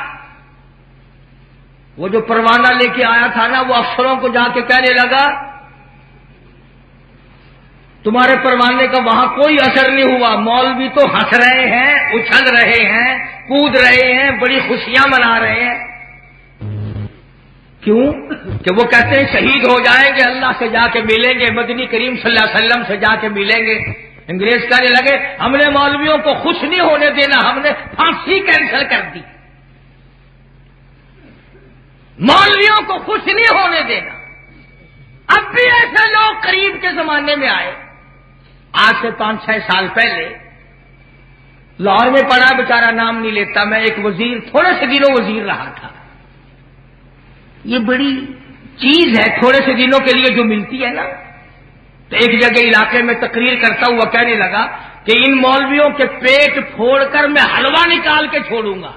وہ جو پروانہ لے کے آیا تھا نا، وہ افسروں کو جا کے کہنے لگا تمہارے پروانے کا وہاں کوئی اثر نہیں ہوا، مولوی تو ہنس رہے ہیں، اچھل رہے ہیں، کود رہے ہیں، بڑی خوشیاں منا رہے ہیں۔ کیوں؟ کہ وہ کہتے ہیں شہید ہو جائیں گے، اللہ سے جا کے ملیں گے، مدنی کریم صلی اللہ علیہ وسلم سے جا کے ملیں گے۔ انگریز کہنے لگے ہم نے مولویوں کو خوش نہیں ہونے دینا، ہم نے پھانسی کینسل کر دی، مولویوں کو خوش نہیں ہونے دینا۔ اب بھی ایسے لوگ قریب کے زمانے میں آئے، آج سے 5-6 سال پہلے لاہور میں پڑا، بیچارہ نام نہیں لیتا میں، ایک وزیر تھوڑے سے دنوں وزیر رہا تھا۔ یہ بڑی چیز ہے تھوڑے سے دنوں کے لیے جو ملتی ہے نا۔ تو ایک جگہ علاقے میں تقریر کرتا ہوا کہنے لگا کہ ان مولویوں کے پیٹ پھوڑ کر میں حلوہ نکال کے چھوڑوں گا،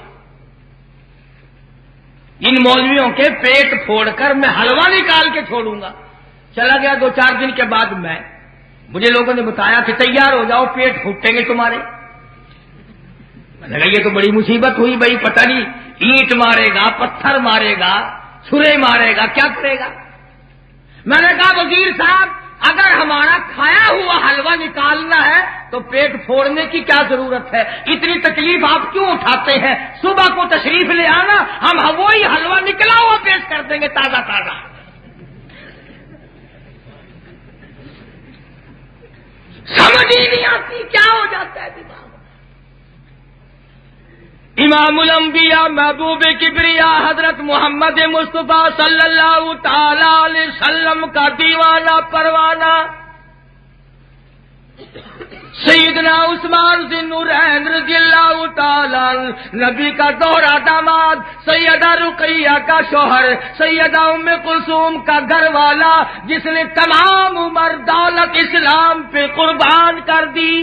ان مولویوں کے پیٹ پھوڑ کر میں حلوہ نکال کے چھوڑوں گا۔ چلا گیا 2-4 دن کے بعد مجھے لوگوں نے بتایا کہ تیار ہو جاؤ پیٹ پھوٹیں گے تمہارے۔ میں نے کہا یہ تو بڑی مصیبت ہوئی بھائی، پتہ نہیں اینٹ مارے گا، پتھر مارے گا، چھرے مارے گا، کیا کرے گا۔ میں نے کہا وزیر صاحب اگر ہمارا کھایا ہوا حلوہ نکالنا ہے تو پیٹ پھوڑنے کی کیا ضرورت ہے، اتنی تکلیف آپ کیوں اٹھاتے ہیں؟ صبح کو تشریف لے آنا، ہم وہی حلوہ نکلا ہوا پیش کر دیں گے تازہ تازہ۔ سمجھ ہی نہیں آتی کیا ہو جاتا ہے دماغ۔ امام الانبیاء محبوب کبریا حضرت محمد مصطفیٰ صلی اللہ تعالی علیہ وسلم کا دیوانہ پروانہ سیدنا عثمان ذی نورین رضی اللہ تعالی نبی کا دوہرا داماد، سیدہ رقیہ کا شوہر، سیدہ ام کلثوم کا گھر والا، جس نے تمام عمر دولت اسلام پہ قربان کر دی۔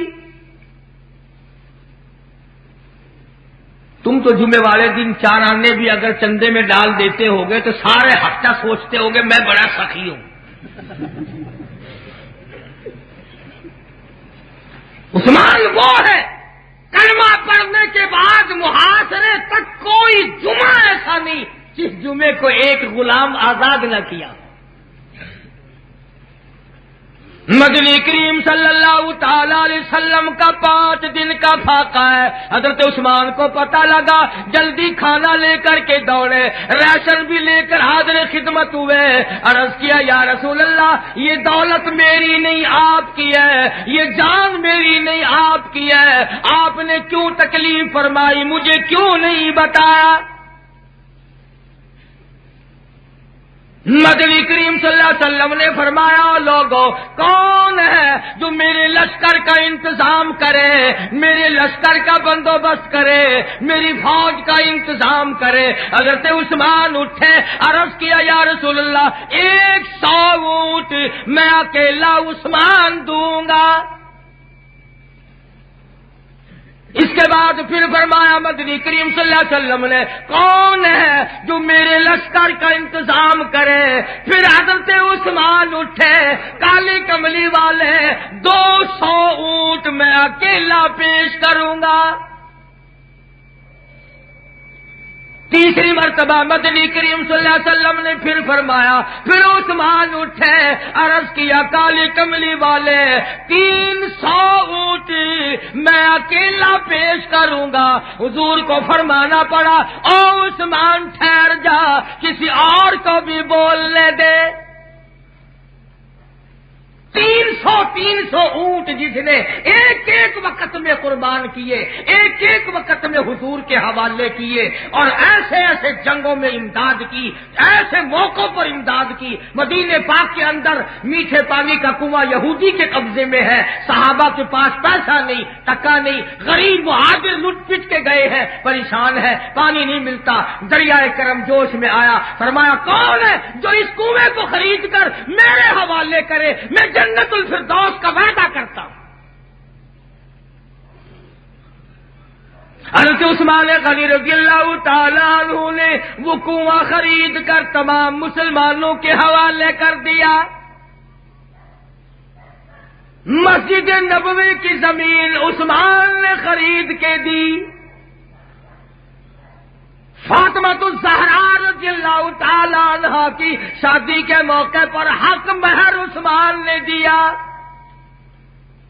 تم تو جمعے والے دن 4 آنے بھی اگر چندے میں ڈال دیتے ہوگے تو سارے ہفتہ سوچتے ہوگے میں بڑا سخی ہوں۔ عثمان وہ ہے کلمہ پڑھنے کے بعد محاصرے تک کوئی جمعہ ایسا نہیں جس جمعے کو ایک غلام آزاد نہ کیا۔ مدنی کریم صلی اللہ تعالی علیہ وسلم کا 5 دن کا فاقہ ہے۔ حضرت عثمان کو پتہ لگا، جلدی کھانا لے کر کے دوڑے، راشن بھی لے کر حاضر خدمت ہوئے، عرض کیا یا رسول اللہ یہ دولت میری نہیں آپ کی ہے، یہ جان میری نہیں آپ کی ہے، آپ نے کیوں تکلیف فرمائی، مجھے کیوں نہیں بتایا؟ مدنی کریم صلی اللہ علیہ وسلم نے فرمایا لوگوں کون ہے جو میرے لشکر کا انتظام کرے، میرے لشکر کا بندوبست کرے، میری فوج کا انتظام کرے؟ حضرت عثمان اٹھے، عرض کیا یا رسول اللہ 100 اونٹ میں اکیلا عثمان دوں گا۔ اس کے بعد پھر فرمایا مدنی کریم صلی اللہ علیہ وسلم نے کون ہے جو میرے لشکر کا انتظام کرے؟ پھر حضرت عثمان اٹھے، کالی کملی والے 200 اونٹ میں اکیلا پیش کروں گا۔ تیسری مرتبہ مدنی کریم صلی اللہ علیہ وسلم نے پھر فرمایا، پھر عثمان اٹھے، عرض کیا کالی کملی والے 300 اونٹ میں اکیلا پیش کروں گا۔ حضور کو فرمانا پڑا او عثمان ٹھہر جا، کسی اور کو بھی بولنے دے۔ 300 اونٹ جس نے ایک ایک وقت میں قربان کیے، ایک ایک وقت میں حضور کے حوالے کیے، اور ایسے ایسے جنگوں میں امداد کی، ایسے موقعوں پر امداد کی۔ مدینے پاک کے اندر میٹھے پانی کا کنواں یہودی کے قبضے میں ہے، صحابہ کے پاس پیسہ نہیں، ٹکا نہیں، غریب مہاجر لٹ پٹ کے گئے ہیں، پریشان ہے، پانی نہیں ملتا۔ دریائے کرم جوش میں آیا، فرمایا کون ہے جو اس کنویں کو خرید کر میرے حوالے کرے، میں جنت الفردوس کا وعدہ کرتا ہوں۔ حضرت عثمان غنی رضی اللہ تعالیٰ عنہ نے وہ کنواں خرید کر تمام مسلمانوں کے حوالے کر دیا۔ مسجد نبوی کی زمین عثمان نے خرید کے دی. فاطمہ الزہرا رضی اللہ تعالی عنہا کی شادی کے موقع پر حق مہر عثمان نے دیا.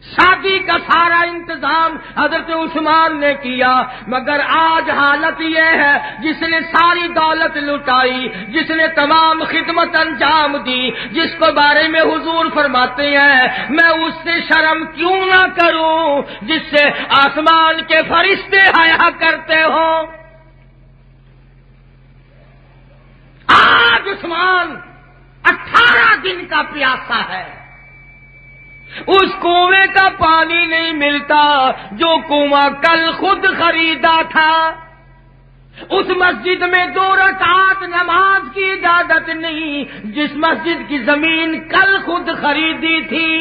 شادی کا سارا انتظام حضرت عثمان نے کیا. مگر آج حالت یہ ہے جس نے ساری دولت لٹائی، جس نے تمام خدمت انجام دی، جس کے بارے میں حضور فرماتے ہیں میں اس سے شرم کیوں نہ کروں جس سے آسمان کے فرشتے حیا کرتے ہوں. آج عثمان 18 دن کا پیاسا ہے. اس کنویں کا پانی نہیں ملتا جو کنواں کل خود خریدا تھا. اس مسجد میں 2 رکعت نماز کی اجازت نہیں جس مسجد کی زمین کل خود خریدی تھی.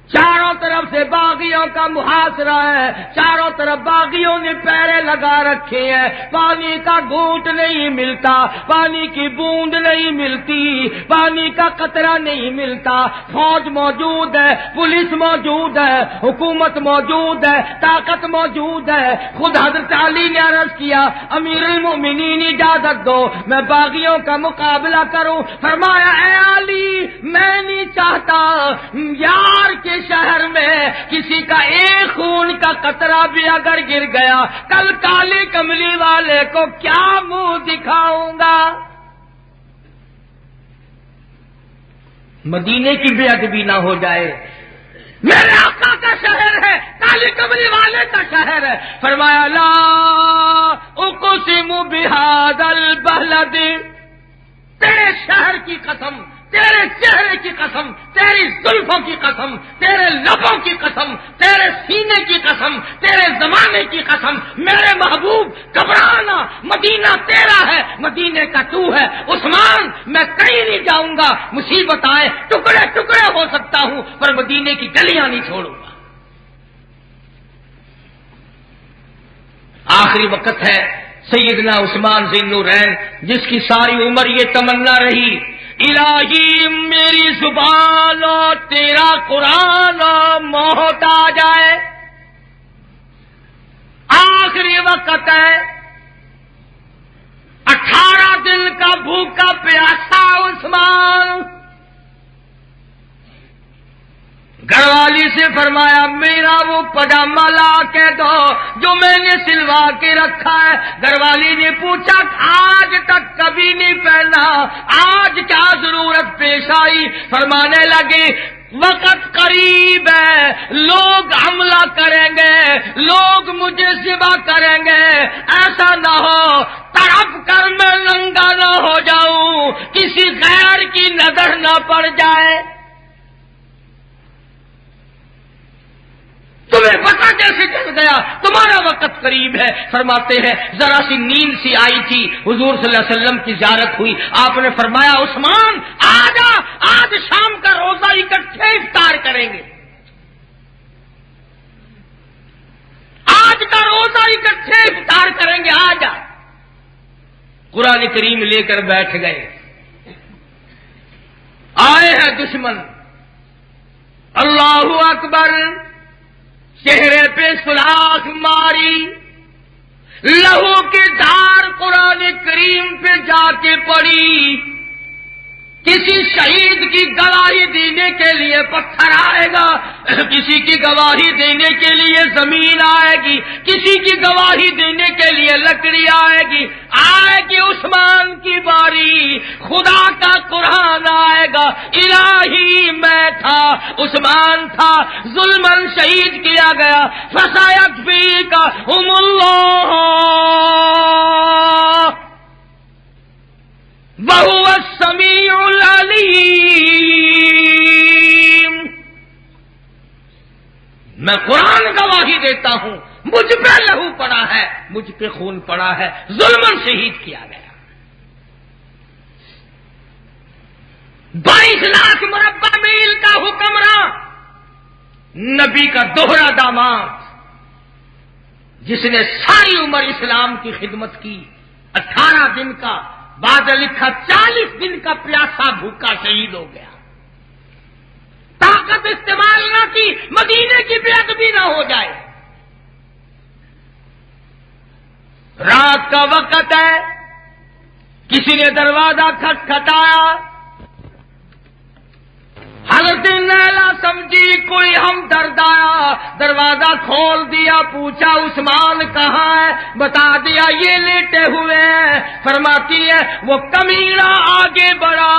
چاروں طرف سے باغیوں کا محاصرہ ہے، چاروں طرف باغیوں نے پیرے لگا رکھے ہیں. پانی کا گھونٹ نہیں ملتا، پانی کی بوند نہیں ملتی، پانی کا قطرہ نہیں ملتا. فوج موجود ہے، پولیس موجود ہے، حکومت موجود ہے، طاقت موجود ہے. خود حضرت علی نے عرض کیا امیر المؤمنین اجازت دو میں باغیوں کا مقابلہ کروں. فرمایا اے علی میں نہیں چاہتا یار کے شہر میں کسی کا ایک خون کا قطرہ بھی اگر گر گیا کل کالی کملی والے کو کیا منہ دکھاؤں گا. مدینے کی بے ادبی نہ ہو جائے. میرے آقا کا شہر ہے، کالی کملی والے کا شہر ہے. فرمایا لا اقسم بہذا البلد، تیرے شہر کی قسم، تیرے چہرے کی قسم، تیری زلفوں کی قسم، تیرے لبوں کی قسم، تیرے سینے کی قسم، تیرے زمانے کی قسم، میرے محبوب گھبرانا، مدینہ تیرا ہے، مدینے کا تو ہے. عثمان میں کہیں نہیں جاؤں گا، مصیبت آئے ٹکڑے ٹکڑے ہو سکتا ہوں پر مدینے کی گلیاں نہیں چھوڑوں گا. آخری وقت ہے سیدنا عثمان ذی النورین جس کی ساری عمر یہ تمنا رہی الہی میری زبان اور تیرا قرآن موت آ جائے. آخری وقت ہے، 18 دن کا بھوکا پیاسا عثمان. گھر والی سے فرمایا میرا وہ پجامہ لا کے دو جو میں نے سلوا کے رکھا ہے. گھر والی نے پوچھا آج تک کبھی نہیں پہنا، آج کیا ضرورت پیش آئی؟ فرمانے لگے وقت قریب ہے، لوگ حملہ کریں گے، لوگ مجھے ذبح کریں گے. ایسا نہ ہو تڑپ کر میں ننگا نہ ہو جاؤں، کسی غیر کی نظر نہ پڑ جائے. تمہیں پتہ کیسے چل گیا تمہارا وقت قریب ہے؟ فرماتے ہیں ذرا سی نیند سی آئی تھی، حضور صلی اللہ علیہ وسلم کی زیارت ہوئی. آپ نے فرمایا عثمان آج شام کا روزہ اکٹھے افطار کریں گے، آج کا روزہ اکٹھے افطار کریں گے، آجا. قرآن کریم لے کر بیٹھ گئے. آئے ہیں دشمن، اللہ اکبر. چہرے پہ سلاخ ماری، لہو کی دھار قرآن کریم پہ جا کے پڑی. کسی شہید کی گواہی دینے کے لیے پتھر آئے گا، کسی کی گواہی دینے کے لیے زمین آئے گی، کسی کی گواہی دینے کے لیے لکڑی آئے گی. آئے گی عثمان کی باری، خدا کا قرآن آئے گا. الہی میں تھا، عثمان تھا، ظلمن شہید کیا گیا. فسیکفیکہم اللہ وہو السمیع العلیم. میں قرآن گواہی دیتا ہوں، مجھ پہ لہو پڑا ہے، مجھ پہ خون پڑا ہے، ظلمن شہید کیا گیا. 22 لاکھ مربع میل کا حکمراں، نبی کا دوہرا داماد، جس نے ساری عمر اسلام کی خدمت کی. 18 دن کا بعد لکھا 40 دن کا پیاسا بھوکا شہید ہو گیا. طاقت استعمال نہ کی، مدینے کی بے ادبی نہ ہو جائے۔ رات کا وقت ہے، کسی نے دروازہ کھٹکھٹایا، حضرت لیلا سمجھی کوئی ہمدرد آیا، دروازہ کھول دیا، پوچھا عثمان کہاں ہے، بتا دیا یہ لیٹے ہوئے ہیں۔ فرماتی ہے وہ کمینہ آگے بڑھا،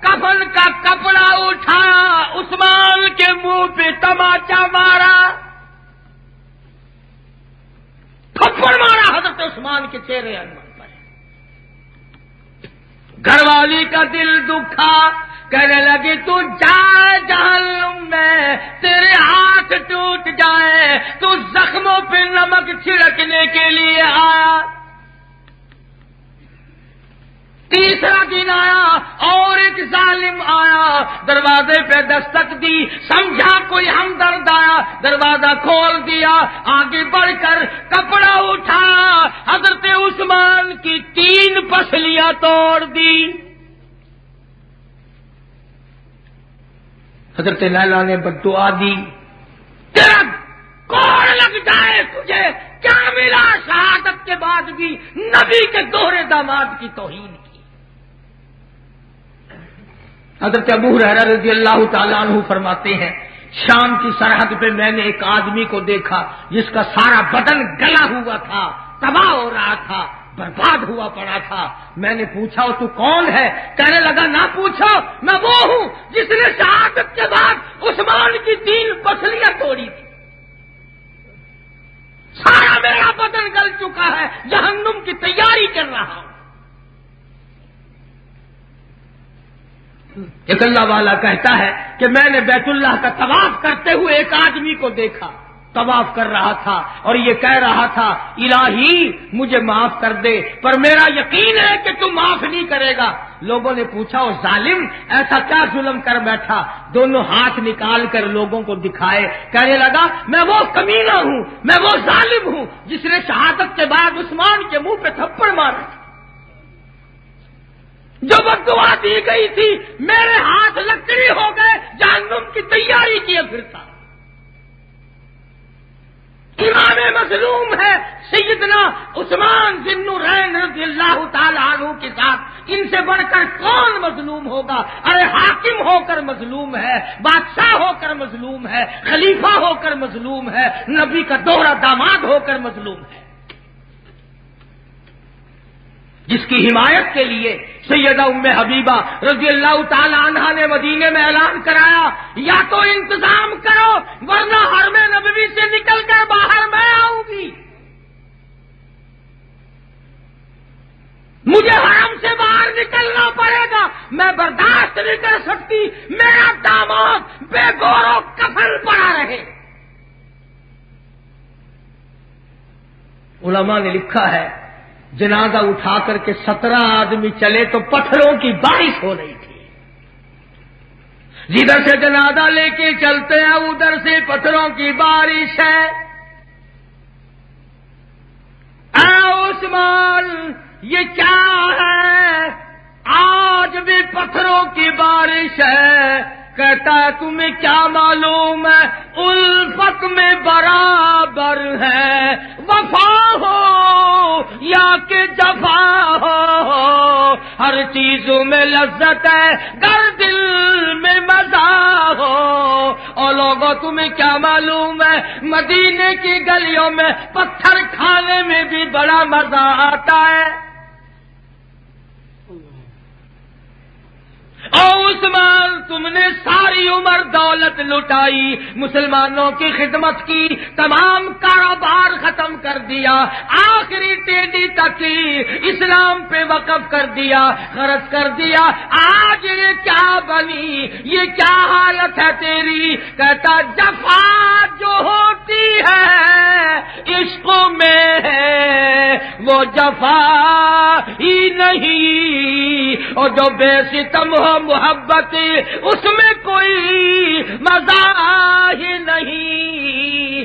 کفن کا کپڑا اٹھایا، عثمان کے منہ پہ تماچا مارا، تھپڑ مارا حضرت عثمان کے چہرے انور پر۔ گھر والی کا دل دکھا، کہنے لگی تو جائے جہنم میں، تیرے ہاتھ ٹوٹ جائے، تو زخموں پہ نمک چھڑکنے کے لیے آیا۔ تیسرا دن آیا اور ایک ظالم آیا، دروازے پہ دستک دی، سمجھا کوئی ہمدرد آیا، دروازہ کھول دیا، آگے بڑھ کر کپڑا اٹھا، حضرت عثمان کی 3 پسلیاں توڑ دی۔ حضرت لیلا نے بددعا دی، تیرا کوڑ لگ جائے، تجھے کیا ملا شہادت کے بعد بھی نبی کے دوہرے داماد کی توہین کی۔ حضرت ابو ہریرہ رضی اللہ تعالیٰ عنہ فرماتے ہیں شام کی سرحد پہ میں نے ایک آدمی کو دیکھا جس کا سارا بدن گلا ہوا تھا، تباہ ہو رہا تھا، برباد ہوا پڑا تھا۔ میں نے پوچھا تو کون ہے؟ کہنے لگا نہ پوچھو، میں وہ ہوں جس نے شہادت کے بعد عثمان کی 3 پسلیاں توڑی تھی۔ سارا میرا بدن گل چکا ہے، جہنم کی تیاری کر رہا ہوں۔ ایک اللہ والا کہتا ہے کہ میں نے بیت اللہ کا طواف کرتے ہوئے ایک آدمی کو دیکھا، طواف کر رہا تھا اور یہ کہہ رہا تھا الہی مجھے معاف کر دے، پر میرا یقین ہے کہ تم معاف نہیں کرے گا۔ لوگوں نے پوچھا او ظالم ایسا کیا ظلم کر بیٹھا؟ دونوں ہاتھ نکال کر لوگوں کو دکھائے، کہنے لگا میں وہ کمینہ ہوں، میں وہ ظالم ہوں جس نے شہادت کے بعد عثمان کے منہ پہ تھپڑ مارا، جو بددعا دی گئی تھی میرے ہاتھ لکڑی ہو گئے، جہنم کی تیاری کیے پھرتا۔ امام مظلوم ہے سیدنا عثمان ذی النورین رضی اللہ تعالی عنہ کے ساتھ، ان سے بڑھ کر کون مظلوم ہوگا؟ ارے حاکم ہو کر مظلوم ہے، بادشاہ ہو کر مظلوم ہے، خلیفہ ہو کر مظلوم ہے، نبی کا دوہرا داماد ہو کر مظلوم ہے۔ جس کی حمایت کے لیے سیدہ ام حبیبہ رضی اللہ تعالی عنہا نے مدینے میں اعلان کرایا یا تو انتظام کرو ورنہ حرم نبوی سے نکل کر باہر میں آؤں گی، مجھے حرم سے باہر نکلنا پڑے گا، میں برداشت نہیں کر سکتی میرا داماد بے گور و کفن پڑا رہے۔ علماء نے لکھا ہے جنازہ اٹھا کر کے 17 آدمی چلے تو پتھروں کی بارش ہو رہی تھی، جدھر سے جنازہ لے کے چلتے ہیں ادھر سے پتھروں کی بارش ہے۔ اے عثمان یہ کیا ہے؟ آج بھی پتھروں کی بارش ہے۔ کہتا ہے تمہیں کیا معلوم ہے الفت میں برابر ہے، وفا ہو یا کہ جفا ہو، ہر چیزوں میں لذت ہے گر دل میں مزہ ہو۔ اور لوگوں تمہیں کیا معلوم ہے مدینے کی گلیوں میں پتھر کھانے میں بھی بڑا مزہ آتا ہے۔ او عثمان تم نے ساری عمر دولت لٹائی، مسلمانوں کی خدمت کی، تمام کاروبار ختم کر دیا، آخری ٹیڈی تک کی اسلام پہ وقف کر دیا، خرچ کر دیا، آج یہ کیا بنی، یہ کیا حالت ہے تیری؟ کہتا جفا جو ہوتی ہے عشق میں ہے وہ جفا ہی نہیں، اور جو بے ستم ہو محبت اس میں کوئی مزہ ہی نہیں۔